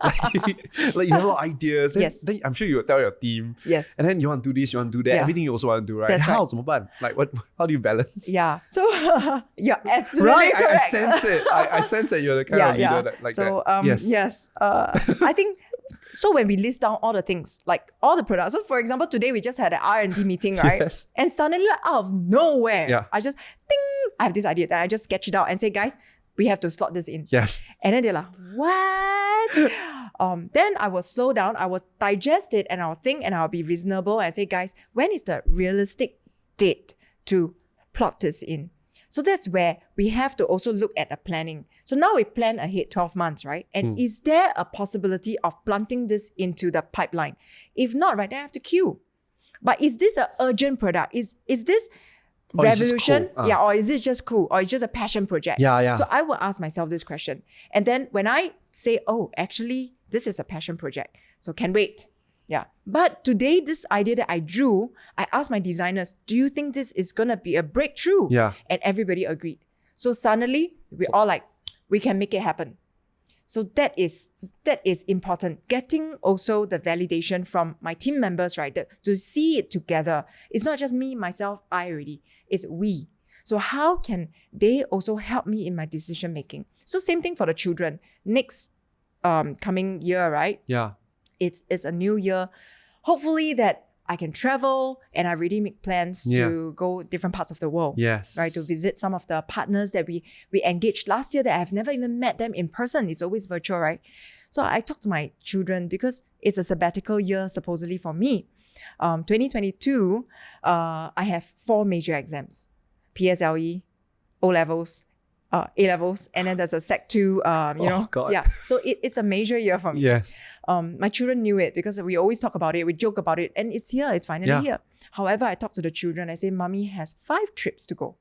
Like you have a lot of ideas. Then, Yes. then I'm sure you will tell your team. Yes. And then you want to do this, you want to do that. Yeah. Everything you also want to do, right? That's How? right. 怎么办? Like what? How do you balance? Yeah. So you're absolutely Right, I correct. sense it. I sense that you're the kind of leader that like so, that. yes. I think, so when we list down all the things, like all the products. So for example, today we just had an R&D meeting, right? Yes. And suddenly out of nowhere, Yeah. I just, ding, I have this idea. Then I just sketch it out and say, guys, we have to slot this in. Yes. And then they're like, what? Then I will slow down, I will digest it and I'll think and I'll be reasonable and say, guys, when is the realistic date to plot this in? So that's where we have to also look at the planning. So now we plan ahead 12 months, right? And is there a possibility of planting this into the pipeline? If not, right, then I have to queue. But is this an urgent product? Is this Or it's just revolution? cool. Yeah, or is it just cool? Or it's just a passion project? Yeah. So I will ask myself this question. And then when I say, oh, actually, this is a passion project, so can wait. Yeah. But today, this idea that I drew, I asked my designers, do you think this is going to be a breakthrough? Yeah. And everybody agreed. So suddenly, we're all like, we can make it happen. So that is important. Getting also the validation from my team members, right? To see it together. It's not just me, myself, I already. It's we. So how can they also help me in my decision making? So same thing for the children. Next coming year, right? Yeah. It's a new year. Hopefully that I can travel and I really make plans to go different parts of the world. Yes. Right, to visit some of the partners that we engaged last year that I've never even met them in person. It's always virtual, right? So I talked to my children because it's a sabbatical year supposedly for me. 2022, I have 4 major exams. PSLE, O-levels, A-levels, and then there's a Sec 2, God. Yeah. So it's a major year for me. Yes. My children knew it because we always talk about it, we joke about it, and it's here, it's finally here. However, I talk to the children, I say, Mommy has 5 trips to go.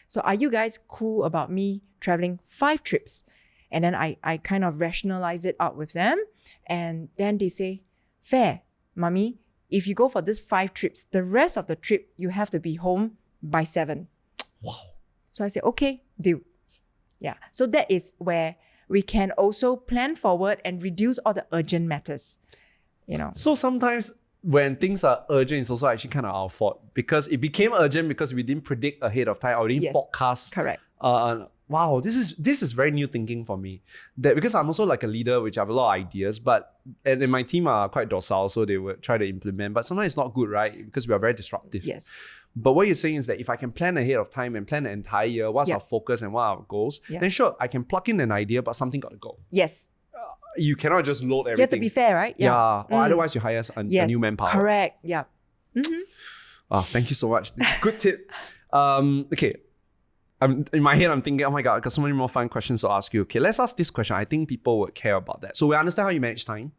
So are you guys cool about me traveling 5 trips? And then I kind of rationalize it out with them. And then they say, fair, Mommy, if you go for this 5 trips, the rest of the trip, you have to be home by 7. Wow. So I say, okay, deal. Yeah. So that is where we can also plan forward and reduce all the urgent matters, So sometimes when things are urgent, it's also actually kind of our fault because it became urgent because we didn't predict ahead of time or we didn't forecast. Correct. Wow, this is very new thinking for me. That because I'm also like a leader, which I have a lot of ideas, and my team are quite docile, so they would try to implement. But sometimes it's not good, right? Because we are very disruptive. Yes. But what you're saying is that if I can plan ahead of time and plan the entire year, what's our focus and what are our goals, then sure, I can plug in an idea, but something got to go. Yes. You cannot just load everything. You have to be fair, right? Yeah. Or otherwise you hire a new manpower. Correct. Yeah. Mm-hmm. Oh, thank you so much. Good tip. Okay. In my head, I'm thinking, oh my God, I got so many more fun questions to ask you. Okay, let's ask this question. I think people would care about that. So we understand how you manage time.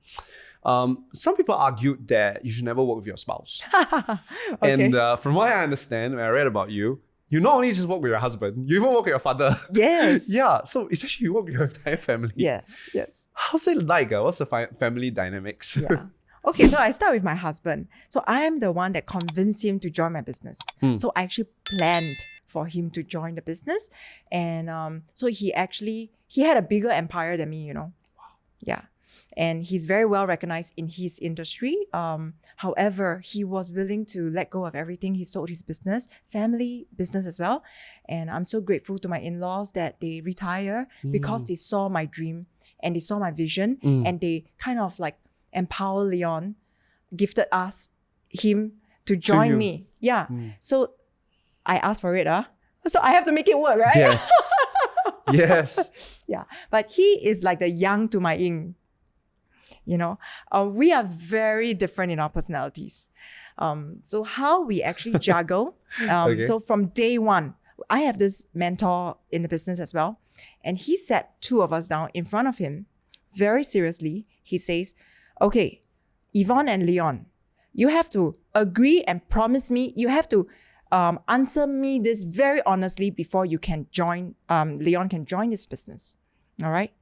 Some people argued that you should never work with your spouse. Okay. And from what I understand, when I read about you not only just work with your husband, you even work with your father. Yes. Yeah. So essentially you work with your entire family. Yeah. Yes. How's it like? What's the family dynamics? Yeah. Okay, so I start with my husband. So I am the one that convinced him to join my business. So I actually planned for him to join the business. And so he had a bigger empire than me, Wow. Yeah. And he's very well recognized in his industry. However, he was willing to let go of everything. He sold his business, family business as well. And I'm so grateful to my in-laws that they retire because they saw my dream and they saw my vision and they kind of like empower Leon, gifted him to join me. Yeah. So I asked for it. So I have to make it work, right? Yes. Yes. Yeah. But he is like the yang to my yin. We are very different in our personalities. So how we actually juggle. So from day one, I have this mentor in the business as well. And he sat 2 of us down in front of him very seriously. He says, okay, Yvon and Leon, you have to agree and promise me, you have to answer me this very honestly before you can join, Leon can join this business. All right?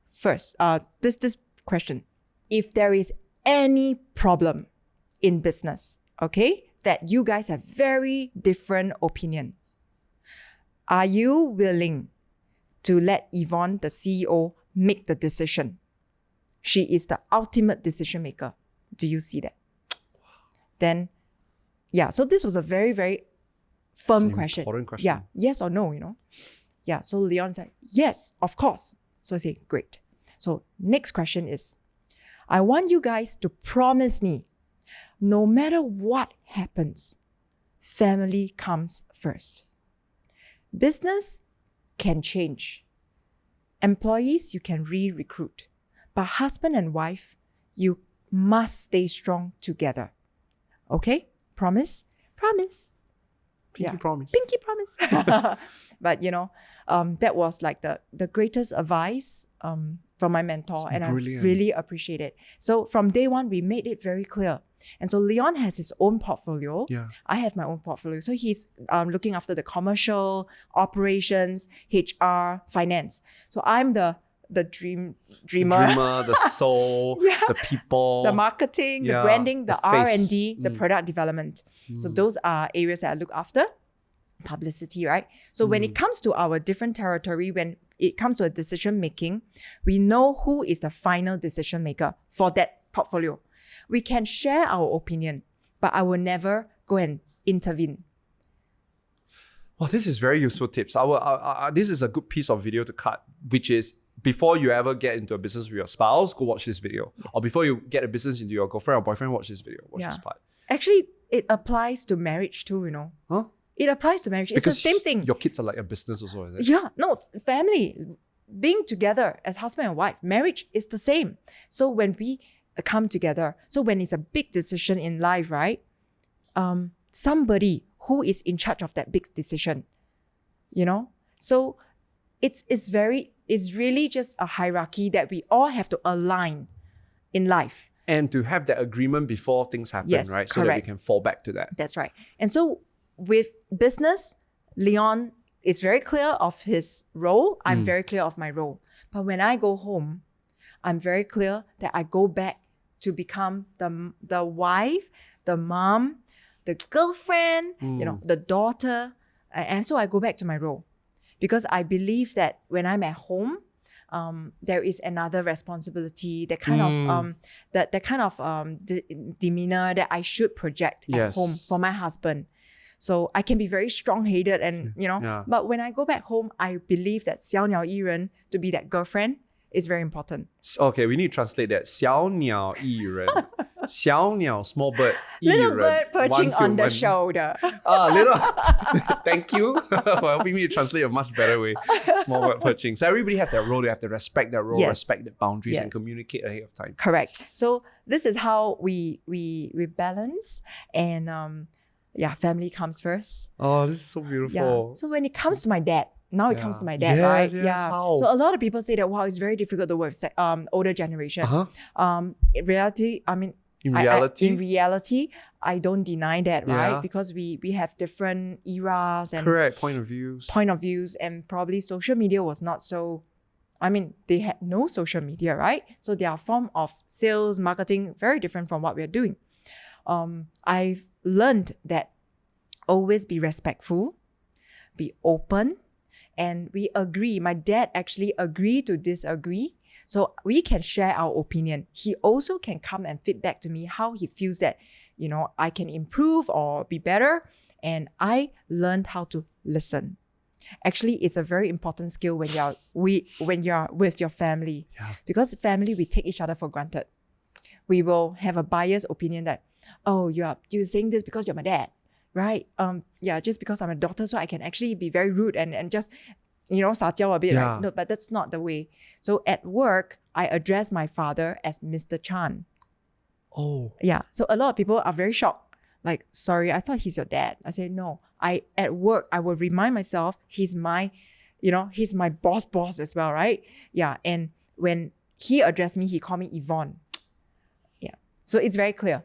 First, this question. If there is any problem in business, okay, that you guys have very different opinion, are you willing to let Yvon, the CEO, make the decision? She is the ultimate decision maker. Do you see that? Then, yeah, so this was a very, very firm question. Important question. Yeah, yes or no, Yeah, so Leon said, yes, of course. So I say, great. So next question is, I want you guys to promise me, no matter what happens, family comes first. Business can change. Employees, you can re-recruit. But husband and wife, you must stay strong together. Okay? Promise? Promise. Pinky promise. Pinky promise. But that was like the greatest advice from my mentor, and brilliant. I really appreciate it. So from day one, we made it very clear. And so Leon has his own portfolio. Yeah. I have my own portfolio. So he's looking after the commercial, operations, HR, finance. So I'm the the dreamer, the soul, Yeah. the people, the marketing, the Yeah, branding, the the face. R&D, the product development. So those are areas that I look after. Publicity, right? So when it comes to our different territory, when it comes to a decision making, we know who is the final decision maker for that portfolio. We can share our opinion, but I will never go and intervene. Well, this is very useful tips. This is a good piece of video to cut, which is before you ever get into a business with your spouse, go watch this video. Yes. Or before you get a business into your girlfriend or boyfriend, watch this video. Watch Yeah. this part. Actually, it applies to marriage too, Huh? It applies to marriage. It's the same thing. Your kids are like a business also, is it? Yeah, no, family, being together as husband and wife, marriage is the same. So when we come together, so when it's a big decision in life, right? Somebody who is in charge of that big decision, So it's really just a hierarchy that we all have to align in life. And to have that agreement before things happen, Yes, right? So that we correct. can fall back to that. That's right. And so with business, Leon is very clear of his role. I'm very clear of my role. But when I go home, I'm very clear that I go back to become the wife, the mom, the girlfriend, the daughter. And so I go back to my role. Because I believe that when I'm at home, there is another responsibility, that kind of demeanor that I should project at home for my husband. So I can be very strong-headed and, but when I go back home, I believe that 小鸟依人 to be that girlfriend is very important. Okay, we need to translate that. 小鸟依人. 小鸟, small bird. 依 Little 人, bird perching one on the human. shoulder. Thank you for helping me to translate a much better way. Small bird perching. So everybody has their role. They have to respect their role, Yes. respect the boundaries, Yes. and communicate ahead of time. Correct. So this is how we balance, and family comes first. Oh, this is so beautiful. Yeah. So when it comes to my dad, now it comes to my dad, Yes, right? yes, how? So a lot of people say that, wow, it's very difficult to work with older generation. In reality, In reality, in reality, I don't deny that, Yeah. right? Because we have different eras and correct point of views. And probably social media was not so. They had no social media, right? So their form of sales, marketing, very different from what we're doing. I've learned that always be respectful, be open, and we agree. My dad actually agreed to disagree. So we can share our opinion. He also can come and feedback to me how he feels that, I can improve or be better. And I learned how to listen. Actually, it's a very important skill when you're with your family. Yeah. Because family, we take each other for granted. We will have a biased opinion that, oh, you're saying this because you're my dad, right? Just because I'm a daughter, so I can actually be very rude and just,撒娇a bit, Yeah. right? No, but that's not the way. So at work, I address my father as Mr. Chan. Oh, Yeah. So a lot of people are very shocked. Like, sorry, I thought he's your dad. I say, no. At work, I will remind myself he's my boss as well, right? Yeah. And when he addressed me, he called me Yvon. Yeah. So it's very clear.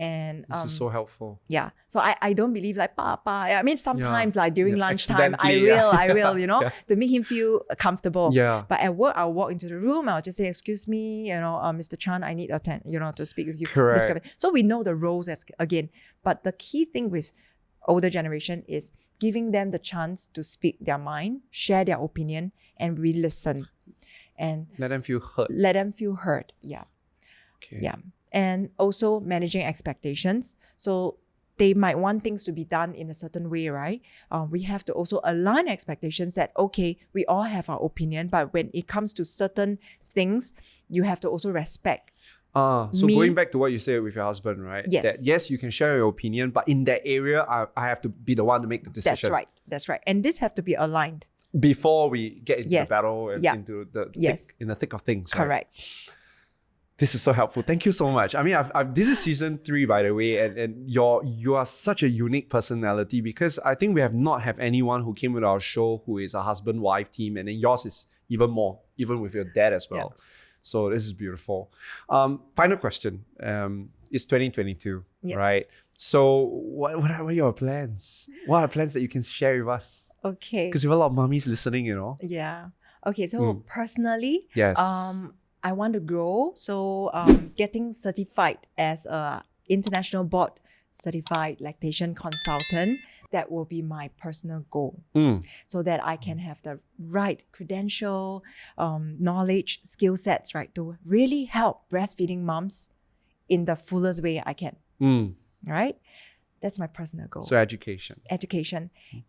And this is so helpful. yeah. So I don't believe like Papa. Sometimes like during Yeah, lunchtime, I accidentally, will, Yeah. to make him feel comfortable. Yeah. But at work, I'll walk into the room. I'll just say, excuse me, Mr. Chan, I need to speak with you. Correct. This kind of- So we know the roles again. But the key thing with older generation is giving them the chance to speak their mind, share their opinion, and we listen. And Let them feel heard. let them feel heard. Yeah. Okay. Yeah. And also managing expectations. So they might want things to be done in a certain way, right? We have to also align expectations that, okay, we all have our opinion, but when it comes to certain things, you have to also respect. So Me- going back to what you said with your husband, right? Yes. That yes, you can share your opinion, but in that area, I have to be the one to make the decision. That's right. And this have to be aligned. Before we get into Yes. the battle and Yeah. into the Yes. thick, in the thick of things. Right? Correct. This is so helpful. Thank you so much. This is season 3, by the way, and you are such a unique personality because I think we have not have anyone who came with our show who is a husband-wife team, and then yours is even more, even with your dad as well. Yeah. So this is beautiful. Final question. It's 2022, Yes. right? So what are your plans? What are plans that you can share with us? Okay. Because you have a lot of mummies listening, Yeah. Okay, so personally, Yes. I want to grow. So getting certified as a international board certified lactation consultant, that will be my personal goal. So that I can have the right credential, knowledge, skill sets, right, to really help breastfeeding moms in the fullest way I can. Right? That's my personal goal. So education.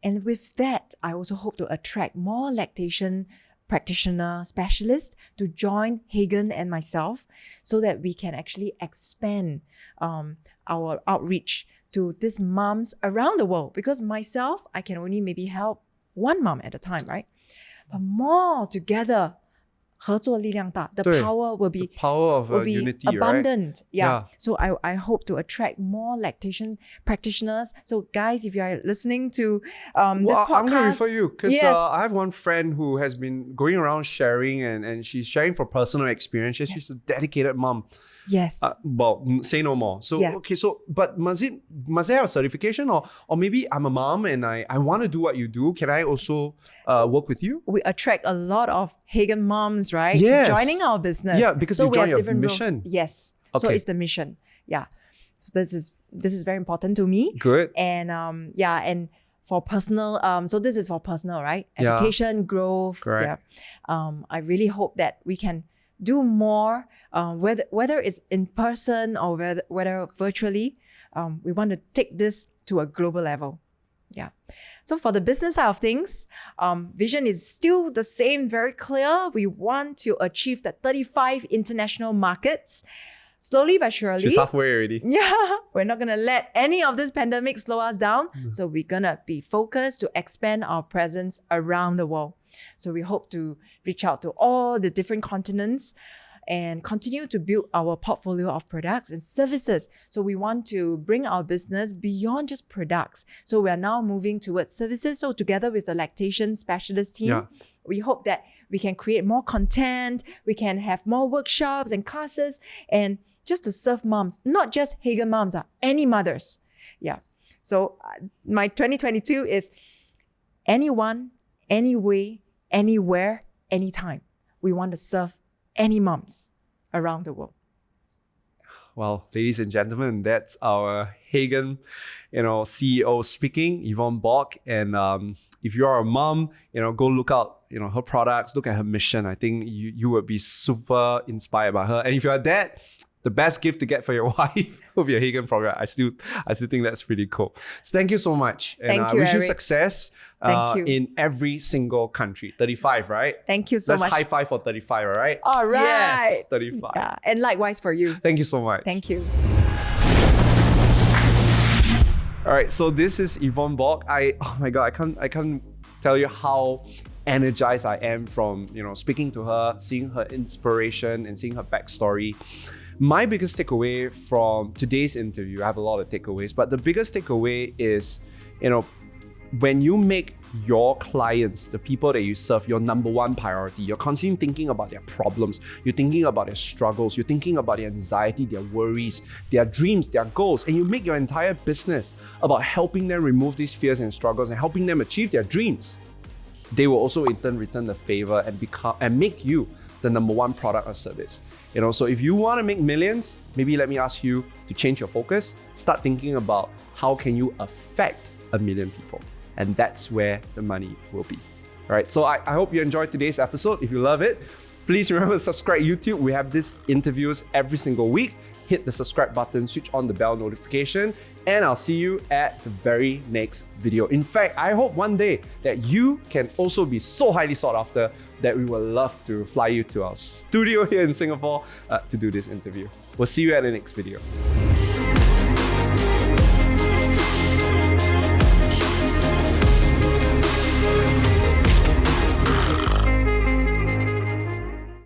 And with that, I also hope to attract more lactation practitioner specialists to join Hegen and myself so that we can actually expand our outreach to these moms around the world. Because myself, I can only maybe help one mom at a time, right? But more together, 合作力量大, the power will be the power of unity, abundant. Right? Yeah. So I hope to attract more lactation practitioners. So guys, if you are listening to this podcast, I'm going to refer you because yes. I have one friend who has been going around sharing and she's sharing from personal experience. She's a dedicated mom. Yes. Well, say no more. So, okay, so, but must it have a certification or maybe I'm a mom and I want to do what you do. Can I also work with you? We attract a lot of Hegen moms, right? Yes. Joining our business. Yeah, because you join your mission. Roles. Yes. Okay. So it's the mission. Yeah. So this is very important to me. Good. And and for personal, so this is for personal, right? Education, growth. Correct. Yeah. I really hope that we can do more, whether it's in person or whether virtually. We want to take this to a global level. Yeah. So for the business side of things, vision is still the same, very clear. We want to achieve the 35 international markets. Slowly but surely. She's halfway already. Yeah, we're not going to let any of this pandemic slow us down. So we're going to be focused to expand our presence around the world. So we hope to reach out to all the different continents and continue to build our portfolio of products and services. So we want to bring our business beyond just products. So we are now moving towards services. So together with the lactation specialist team, we hope that we can create more content, we can have more workshops and classes, and just to serve moms, not just Hegen moms, any mothers. Yeah. So my 2022 is anyone, any way, anywhere, anytime. We want to serve any moms around the world. Well, ladies and gentlemen, that's our Hegen, CEO speaking, Yvon Bock. And if you are a mom, go look out, her products, look at her mission. I think you would be super inspired by her. And if you're a dad, the best gift to get for your wife will be a Hegen product. I still think that's pretty cool. So thank you so much. And thank you, I wish you Eric. Success in every single country. 35, right? Thank you so much. Let's high five for 35, all right? All right. Yes, 35. Yeah, and likewise for you. Thank you so much. Thank you. All right, so this is Yvon Bock. Oh my God, I can't tell you how energized I am from speaking to her, seeing her inspiration and seeing her backstory. My biggest takeaway from today's interview, I have a lot of takeaways, but the biggest takeaway is, when you make your clients, the people that you serve, your number one priority, you're constantly thinking about their problems, you're thinking about their struggles, you're thinking about their anxiety, their worries, their dreams, their goals, and you make your entire business about helping them remove these fears and struggles and helping them achieve their dreams. They will also in turn return the favor and make you the number one product or service. So if you want to make millions, maybe let me ask you to change your focus. Start thinking about how can you affect 1 million people. And that's where the money will be. All right, so I hope you enjoyed today's episode. If you love it, please remember to subscribe to YouTube. We have these interviews every single week. Hit the subscribe button, switch on the bell notification, and I'll see you at the very next video. In fact, I hope one day that you can also be so highly sought after that we will love to fly you to our studio here in Singapore to do this interview. We'll see you at the next video.